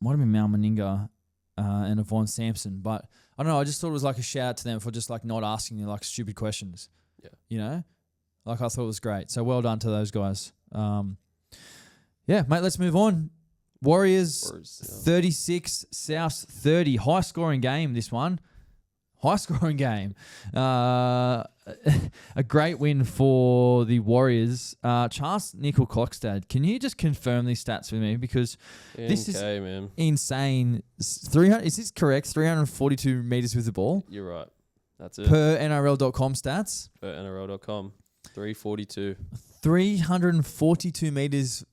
might have been Mal Meninga and Yvonne Sampson. But I don't know, I just thought it was like a shout out to them for just like not asking like stupid questions. Yeah. You know? Like, I thought it was great. So well done to those guys. Yeah, mate, let's move on. Warriors 36, South 30. High scoring game, this one. High scoring game. A great win for the Warriors. Charles Nickel-Klokstad, can you just confirm these stats with me? Because this is man. insane. 300, is this correct? 342 metres with the ball? You're right. That's it. Per NRL.com stats? Per NRL.com. 342. 342 metres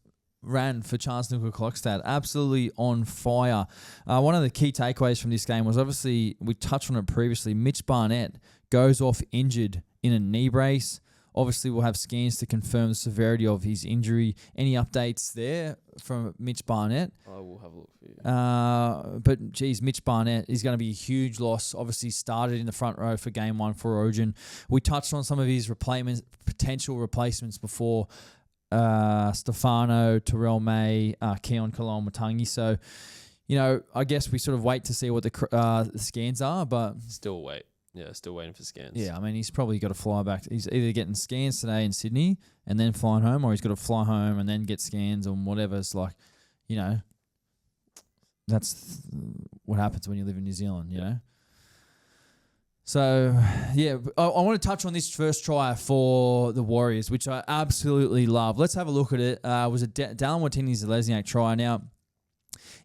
ran for Charles Nickel-Klokstad. Absolutely on fire. One of the key takeaways from this game was, obviously, we touched on it previously, Mitch Barnett goes off injured in a knee brace. Obviously, we'll have scans to confirm the severity of his injury. Any updates there from Mitch Barnett? I will have a look for you. But, geez, Mitch Barnett is going to be a huge loss. Obviously, started in the front row for Game 1 for Origin. We touched on some of his potential replacements before. Stefano, Terrell May, Keon Kalon-Matangi. So, you know, I guess we sort of wait to see what the scans are, but... Still wait. Yeah, still waiting for scans. Yeah, I mean, he's probably got to fly back. He's either getting scans today in Sydney and then flying home, or he's got to fly home and then get scans or whatever. It's like, you know, that's what happens when you live in New Zealand, you know? So, yeah, I want to touch on this first try for the Warriors, which I absolutely love. Let's have a look at it. It was a Dallin Watini-Zelezniak try. Now,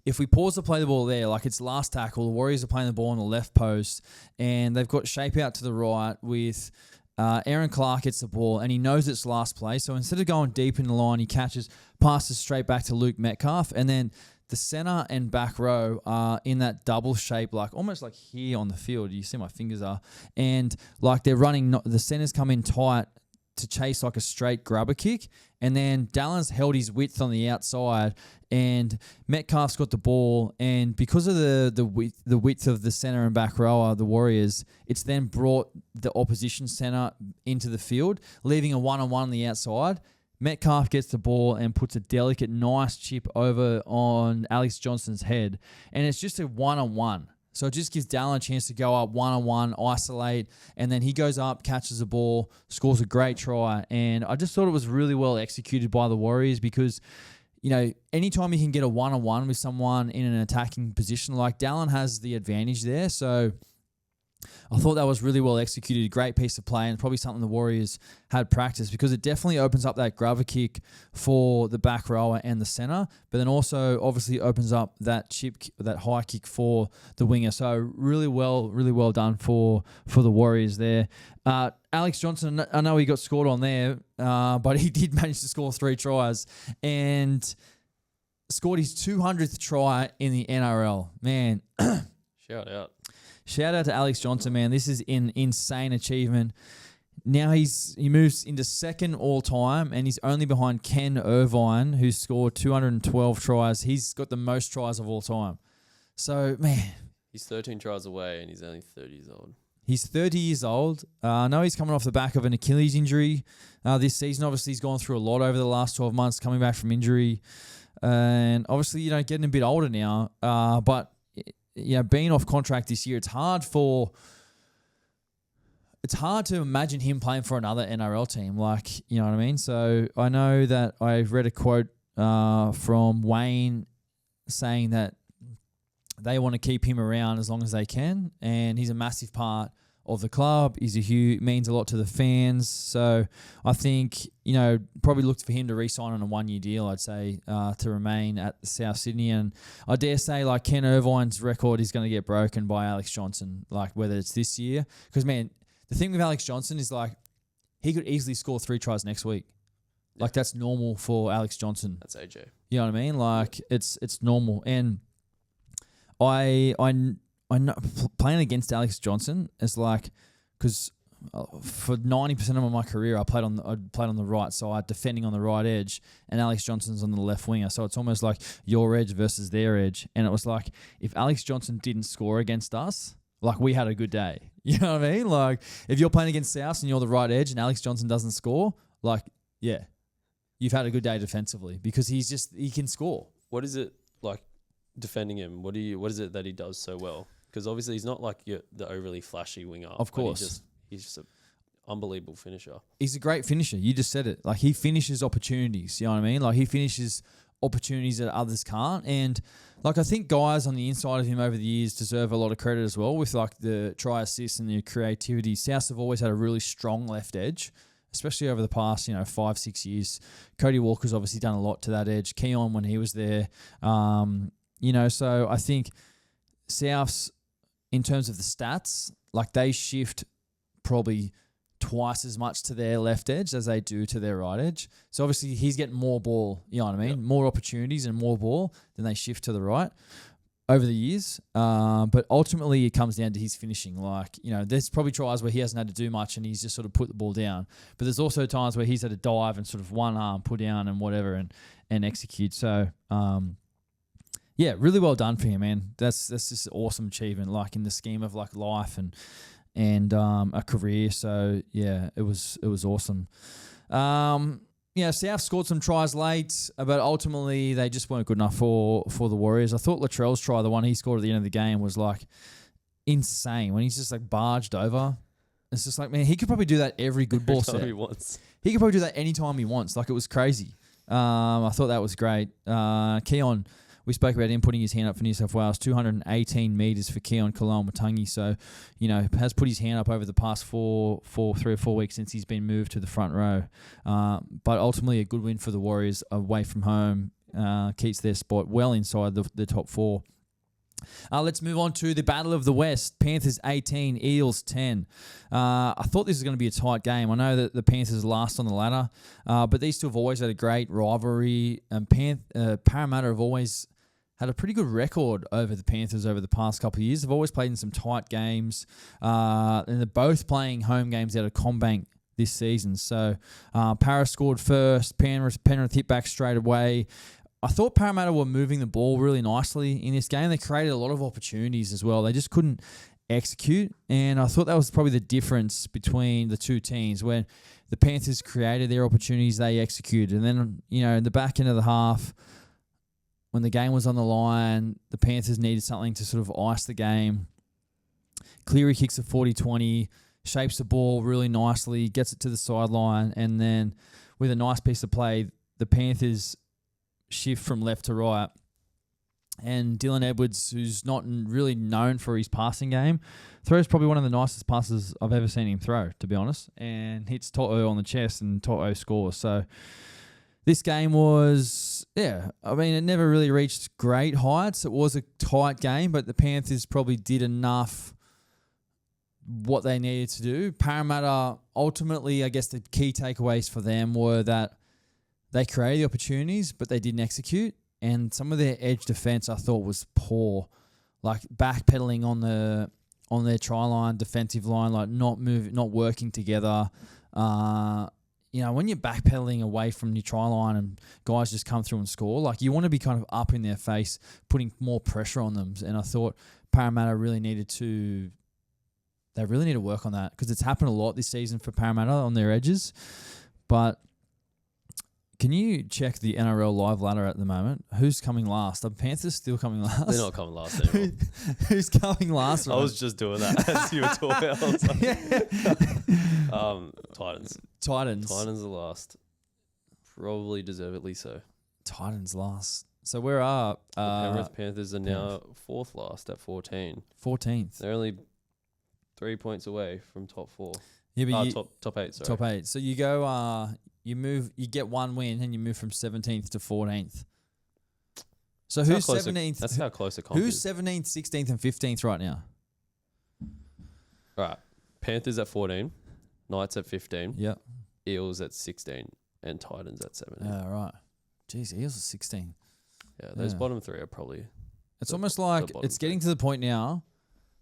if we pause to play the ball there, like it's last tackle, the Warriors are playing the ball on the left post, and they've got shape out to the right with Aaron Clark gets the ball, and he knows it's last play. So instead of going deep in the line, he passes straight back to Luke Metcalf, and then the center and back row are in that double shape, like almost like here on the field. You see my fingers are. And like they're running, the centers come in tight to chase like a straight grubber kick. And then Dallin's held his width on the outside, and Metcalf's got the ball. And because of the width of the center and back rower, the Warriors, it's then brought the opposition center into the field, leaving a one-on-one on the outside. Metcalf gets the ball and puts a delicate, nice chip over on Alex Johnson's head. And it's just a one-on-one. So it just gives Dallin a chance to go up one-on-one, isolate, and then he goes up, catches the ball, scores a great try. And I just thought it was really well executed by the Warriors because, you know, anytime you can get a one-on-one with someone in an attacking position, like Dallin has the advantage there. So I thought that was really well executed, great piece of play, and probably something the Warriors had practiced because it definitely opens up that grubber kick for the back rower and the center, but then also obviously opens up that that high kick for the winger. So really well done for the Warriors there. Alex Johnson, I know he got scored on there, but he did manage to score 3 tries and scored his 200th try in the NRL. Man, Shout out to Alex Johnson, man. This is an insane achievement. Now he moves into second all time, and he's only behind Ken Irvine, who scored 212 tries. He's got the most tries of all time. So, man. He's 13 tries away, and he's only 30 years old. He's 30 years old. I know he's coming off the back of an Achilles injury this season. Obviously, he's gone through a lot over the last 12 months, coming back from injury. And obviously, you know, getting a bit older now. But you know, being off contract this year, it's hard to imagine him playing for another NRL team. Like, you know what I mean? So I know that I read a quote from Wayne saying that they want to keep him around as long as they can, and he's a massive part of the club. Means a lot to the fans. So I think, you know, probably looked for him to re-sign on a 1-year deal, I'd say, to remain at South Sydney. And I dare say, like, Ken Irvine's record is going to get broken by Alex Johnson, like, whether it's this year. Because, man, the thing with Alex Johnson is, like, he could easily score 3 tries next week. Yeah. Like, that's normal for Alex Johnson. That's AJ. You know what I mean? Like, it's normal. And I know playing against Alex Johnson is like, because for 90% of my career, I played on the right side, defending on the right edge, and Alex Johnson's on the left winger. So it's almost like your edge versus their edge. And it was like, if Alex Johnson didn't score against us, like, we had a good day. You know what I mean? Like, if you're playing against South and you're the right edge and Alex Johnson doesn't score, like, yeah, you've had a good day defensively because he can score. What is it like defending him? What is it that he does so well? Because obviously he's not like the overly flashy winger. Of course. He's just an unbelievable finisher. He's a great finisher. You just said it. Like, he finishes opportunities. You know what I mean? Like, he finishes opportunities that others can't. And, like, I think guys on the inside of him over the years deserve a lot of credit as well with, like, the try assists and the creativity. Souths have always had a really strong left edge, especially over the past, 5-6 years. Cody Walker's obviously done a lot to that edge. Keon when he was there. So I think Souths, in terms of the stats, like, they shift probably twice as much to their left edge as they do to their right edge. So obviously he's getting more ball, you know what I mean? Yep. More opportunities and more ball than they shift to the right over the years. But ultimately it comes down to his finishing. Like, there's probably tries where he hasn't had to do much and he's just sort of put the ball down. But there's also times where he's had to dive and sort of one arm put down and whatever and execute. So, really well done for him, man. That's just an awesome achievement, like, in the scheme of, like, life and a career. So yeah, it was awesome. South scored some tries late, but ultimately they just weren't good enough for the Warriors. I thought Latrell's try, the one he scored at the end of the game, was like insane when he's just like barged over. It's just like, man, he could probably do that every good ball set. He wants. He could probably do that anytime he wants. Like, it was crazy. I thought that was great. Keon, we spoke about him putting his hand up for New South Wales, 218 metres for Keon Koloamatangi. So, has put his hand up over the past 3 or 4 weeks since he's been moved to the front row. But ultimately a good win for the Warriors away from home. Keeps their spot well inside the top 4. Let's move on to the Battle of the West. Panthers 18, Eels 10. I thought this was going to be a tight game. I know that the Panthers last on the ladder, but these two have always had a great rivalry. And Parramatta have always had a pretty good record over the Panthers over the past couple of years. They've always played in some tight games, and they're both playing home games out of CommBank this season. So Para scored first, Penrith hit back straight away. I thought Parramatta were moving the ball really nicely in this game. They created a lot of opportunities as well. They just couldn't execute, and I thought that was probably the difference between the two teams. When the Panthers created their opportunities, they executed. And then, in the back end of the half, when the game was on the line, the Panthers needed something to sort of ice the game. Cleary kicks a 40-20, shapes the ball really nicely, gets it to the sideline, and then with a nice piece of play, the Panthers shift from left to right. And Dylan Edwards, who's not really known for his passing game, throws probably one of the nicest passes I've ever seen him throw, to be honest, and hits Toto on the chest, and Toto scores. So this game was, it never really reached great heights. It was a tight game, but the Panthers probably did enough what they needed to do. Parramatta, ultimately, I guess the key takeaways for them were that they created the opportunities, but they didn't execute. And some of their edge defense, I thought, was poor, like backpedaling on their try line, defensive line, like not working together. When you're backpedaling away from your try line and guys just come through and score, like, you want to be kind of up in their face, putting more pressure on them. And I thought Parramatta really needed to work on that, because it's happened a lot this season for Parramatta on their edges. But can you check the NRL live ladder at the moment? Who's coming last? Are Panthers still coming last? They're not coming last anymore. Who's coming last? I was just doing that as you were talking. I was like, Titans. Titans are last. Probably deservedly so. Titans last. So where are the Penrith Panthers are now 4th last at 14. 14th. They're only 3 points away from top 4. Yeah, but top 8. Sorry. Top 8. So you go. You get one win and you move from 17th to 14th. So who's 17th? That's how close a comp Who's is. 17th, 16th, and 15th right now? All right. Panthers at 14, Knights at 15, Yep. Eels at 16, and Titans at 17. Yeah, right. Jeez, Eels are 16. Yeah, those bottom 3 are probably... It's almost like it's getting to the point now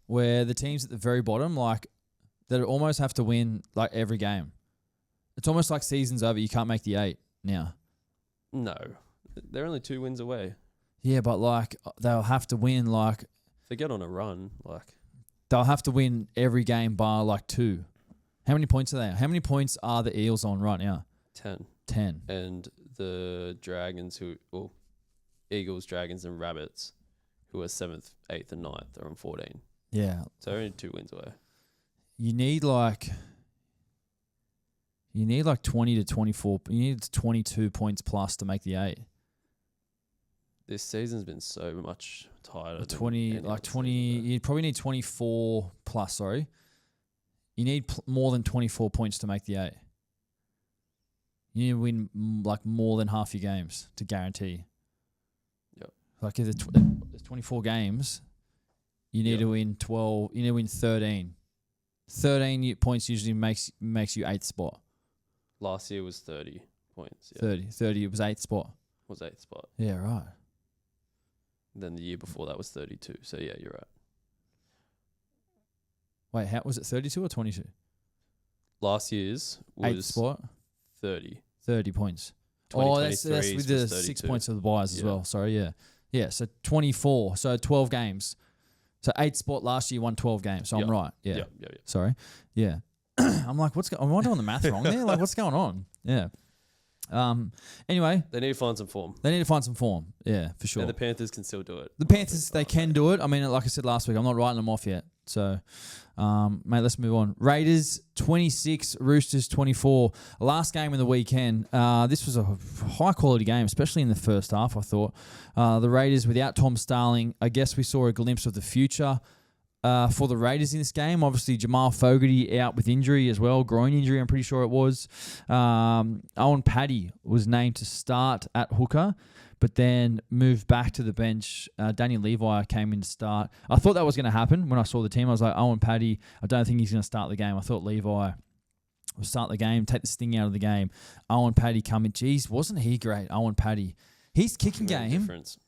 where the teams at the very bottom, like that almost have to win like every game. It's almost like season's over. You can't make the 8 now. No, they're only 2 wins away. Yeah, but like they'll have to win like If they get on a run, like they'll have to win every game bar like 2. How many points are they? How many points are the Eels on right now? 10. 10. And the Dragons Eagles, Dragons and Rabbits, who are 7th, 8th and 9th, are on 14. Yeah. So only 2 wins away. You need like 20 to 24. You need 22 points plus to make the 8. This season's been so much tighter. 20. You probably need 24 plus. Sorry, you need more than 24 points to make the 8. You need to win like more than half your games to guarantee. Yep. Like if there's 24 games, you need to win 12. You need to win 13. 13 points usually makes you 8th spot. Last year was 30 points. Yeah. 30. It was 8th spot. Was 8th spot. Yeah, right. Then the year before that was 32. So yeah, you're right. Wait, how was it? 32 or 22? Last year's was 8th spot. 30. 30 points. 2023 that's with the 6 points of the buys as Yeah. well. Sorry, yeah. Yeah, so 24. So 12 games. So 8th spot last year won 12 games. So I'm right. Yeah. Yeah. Sorry. Yeah. I'm like, am I doing the math wrong there? Like, what's going on? Yeah. Anyway, They need to find some form. they need to find some form. Yeah, for sure. And the Panthers can still do it. The Panthers, they can do it. I mean, like I said last week, I'm not writing them off yet. So, mate, let's move on. Raiders 26, Roosters 24. Last game of the weekend. This was a high-quality game, especially in the first half, I thought. The Raiders, without Tom Starling, I guess we saw a glimpse of the future for the Raiders in this game. Obviously, Jamal Fogarty out with injury as well. Groin injury, I'm pretty sure it was. Owen Paddy was named to start at hooker, but then moved back to the bench. Daniel Levi came in to start. I thought that was going to happen when I saw the team. I was like, Owen Paddy, I don't think he's going to start the game. I thought Levi will start the game, take the sting out of the game. Owen Paddy come in. Jeez, wasn't he great, Owen Paddy? His kicking game, Difference.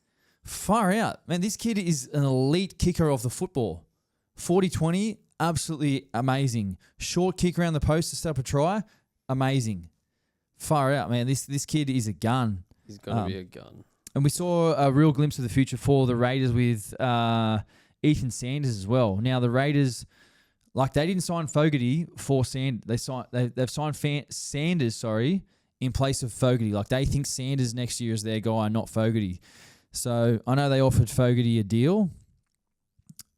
far out. Man, this kid is an elite kicker of the football. 40-20, absolutely amazing. Short kick around the post to set up a try, amazing. Far out, man. This kid is a gun. He's going to be a gun. And we saw a real glimpse of the future for the Raiders with Ethan Sanders as well. Now, the Raiders, like, they didn't sign Fogarty for Sanders. They've signed Sanders, in place of Fogarty. Like, they think Sanders next year is their guy, not Fogarty. So, I know they offered Fogarty a deal,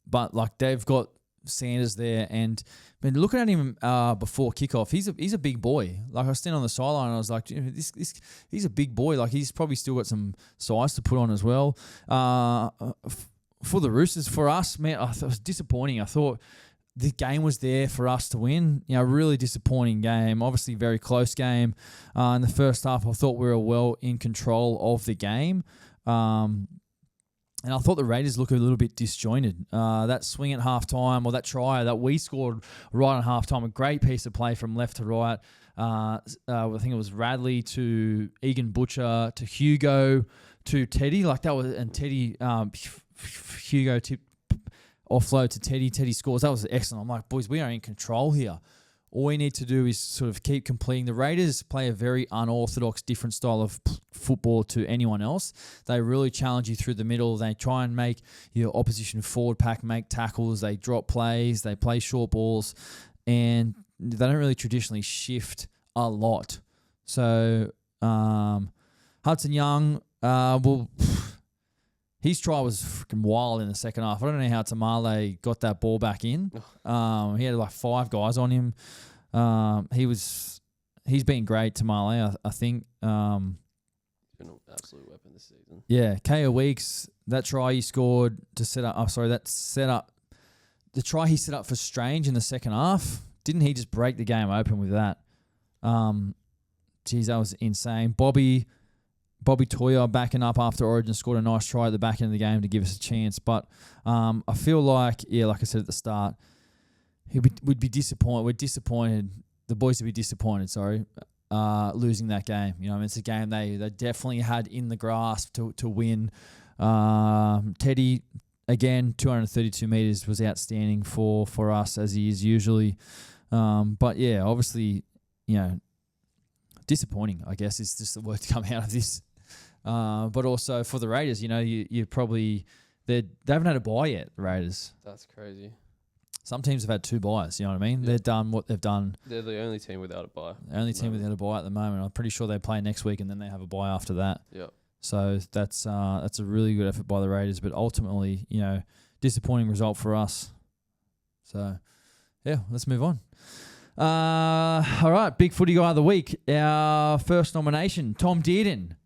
but like they've got Sanders there, and been looking at him before kickoff. He's a big boy. Like I was standing on the sideline, and I was like, he's a big boy. Like he's probably still got some size to put on as well. For the Roosters, for us, man, I thought it was disappointing. I thought the game was there for us to win. You know, really disappointing game. Obviously, very close game. In the first half, I thought we were well in control of the game. And I thought the Raiders looked a little bit disjointed. That swing at halftime, or that try that we scored right at halftime, a great piece of play from left to right. I think it was Radley to Egan Butcher to Hugo to Teddy. Like that was, and Teddy, Hugo tipped offload to Teddy. Teddy scores. That was excellent. I'm like, boys, we are in control here. All we need to do is sort of keep completing. The Raiders play a very unorthodox, different style of football to anyone else. They really challenge you through the middle. They try and make your opposition forward pack make tackles. They drop plays. They play short balls. And they don't really traditionally shift a lot. So Hudson Young, his try was freaking wild in the second half. I don't know how Tamale got that ball back in. He had like 5 guys on him. He's been great, Tamale, I think. He's been an absolute weapon this season. Yeah, KO Weeks, that try he scored to set up. The try he set up for Strange in the second half. Didn't he just break the game open with that? Geez, that was insane. Bobby Toya backing up after Origin scored a nice try at the back end of the game to give us a chance. But I feel like, like I said at the start, we'd be disappointed. We're disappointed. The boys would be disappointed, losing that game. You know, it's a game they definitely had in the grasp to win. Teddy, again, 232 metres was outstanding for us, as he is usually. But yeah, obviously, disappointing, I guess, is just the word to come out of this. But also for the Raiders, you probably they haven't had a bye yet. The Raiders. That's crazy. Some teams have had 2 byes. You know what I mean? Yeah. They've done what they've done. They're the only team without a bye. The only team without a bye at the moment. I'm pretty sure they play next week and then they have a bye after that. Yeah. So that's a really good effort by the Raiders, but ultimately, disappointing result for us. So, yeah, let's move on. All right, Big Footy Guy of the Week. Our first nomination, Tom Dearden.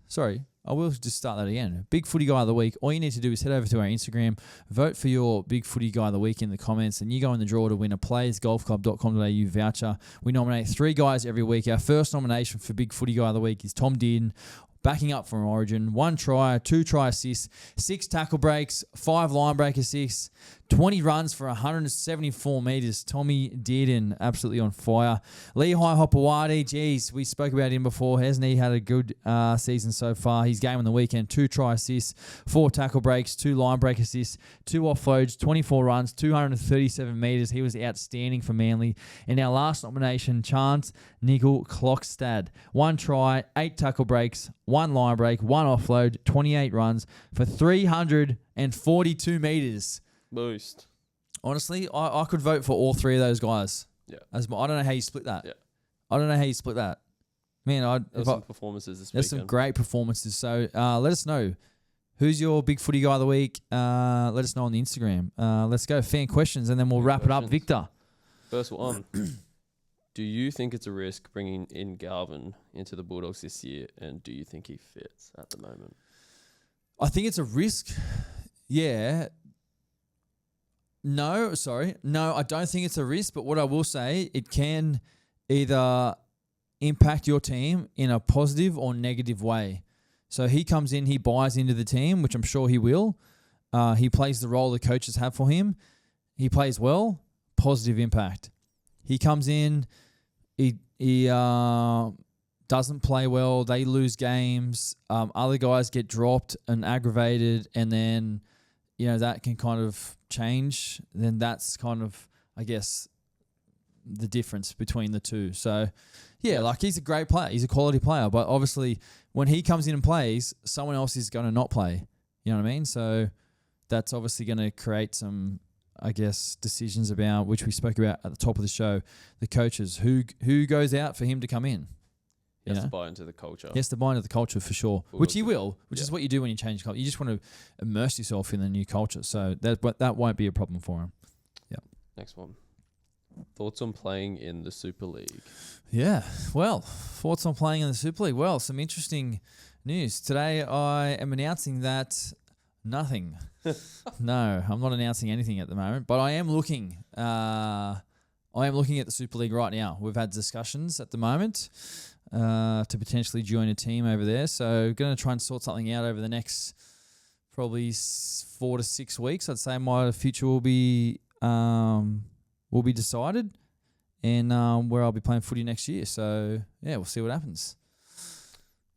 Sorry, I will just start that again. Big Footy Guy of the Week. All you need to do is head over to our Instagram, vote for your Big Footy Guy of the Week in the comments, and you go in the draw to win a playersgolfclub.com.au voucher. We nominate 3 guys every week. Our first nomination for Big Footy Guy of the Week is Tom Dearden, backing up from Origin. 1 try, 2 try assists, 6 tackle breaks, 5 line break assists, 20 runs for 174 metres. Tommy Dearden, absolutely on fire. Lehigh Hopewadi, geez, we spoke about him before. Hasn't he had a good season so far? His game on the weekend, 2 try assists, 4 tackle breaks, 2 line break assists, 2 offloads, 24 runs, 237 metres. He was outstanding for Manly. And our last nomination, Chance Nickel Clockstad. 1 try, 8 tackle breaks, 1 line break, 1 offload, 28 runs for 342 metres. Boost. Honestly, I could vote for all 3 of those guys. Yeah. I don't know how you split that. Yeah. I don't know how you split that. Man, There's some performances this there's weekend. some great performances. So let us know. Who's your Big Footy Guy of the Week? Let us know on the Instagram. Let's go. Fan questions, and then we'll wrap it up. Victor. First one. Do you think it's a risk bringing in Galvin into the Bulldogs this year, and do you think he fits at the moment? I think it's a risk. Yeah. No, I don't think it's a risk, but what I will say, it can either impact your team in a positive or negative way. So he comes in, he buys into the team, which I'm sure he will. He plays the role the coaches have for him. He plays well, positive impact. He comes in, he doesn't play well, they lose games, other guys get dropped and aggravated, and then that can kind of change. Then that's kind of, I guess, the difference between the two. So, yeah, he's a great player. He's a quality player. But obviously, when he comes in and plays, someone else is going to not play. You know what I mean? So that's obviously going to create some, I guess, decisions about, which we spoke about at the top of the show, the coaches. Who goes out for him to come in? He has to buy into the culture. He has to buy into the culture for sure, which he will, which is what you do when you change culture. You just want to immerse yourself in the new culture. So that won't be a problem for him. Yeah. Next one. Thoughts on playing in the Super League? Yeah. Well, thoughts on playing in the Super League. Well, some interesting news. Today I am announcing that nothing. No, I'm not announcing anything at the moment, but I am looking. I am looking at the Super League right now. We've had discussions at the moment to potentially join a team over there. So going to try and sort something out over the next probably 4 to 6 weeks. I'd say my future will be decided, and where I'll be playing footy next year. So yeah, we'll see what happens.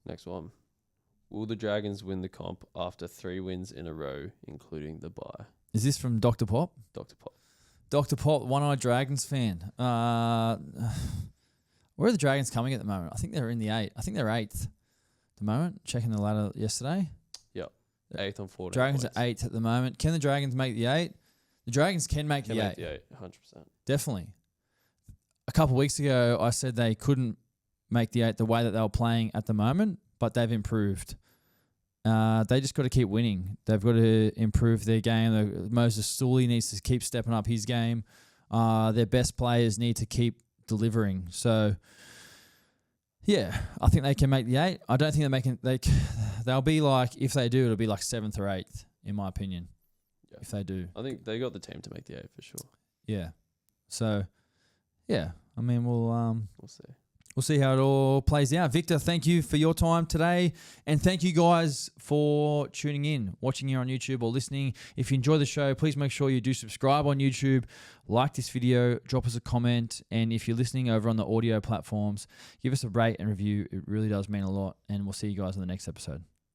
Next one. Will the Dragons win the comp after 3 wins in a row, including the bye? Is this from Dr. Pop? Dr. Pop. Dr. Pop, one-eyed Dragons fan. Where are the Dragons coming at the moment? I think they're in the 8. I think they're 8th at the moment. Checking the ladder yesterday. Yep. 8th on 14 Dragons points. are 8th at the moment. Can the Dragons make the 8? The Dragons can make the 8. The 8, 100%. Definitely. A couple of weeks ago, I said they couldn't make the 8 the way that they were playing at the moment, but they've improved. They just got to keep winning. They've got to improve their game. Moses Sulie needs to keep stepping up his game. Their best players need to keep delivering. So, yeah, I think they can make the 8. I don't think they're making. They'll be like, if they do, it'll be like 7th or 8th, in my opinion. Yeah. If they do, I think they got the team to make the 8 for sure. Yeah. So, yeah, I mean, we'll see. We'll see how it all plays out. Victor, thank you for your time today. And thank you guys for tuning in, watching here on YouTube or listening. If you enjoy the show, please make sure you do subscribe on YouTube, like this video, drop us a comment. And if you're listening over on the audio platforms, give us a rate and review. It really does mean a lot. And we'll see you guys in the next episode.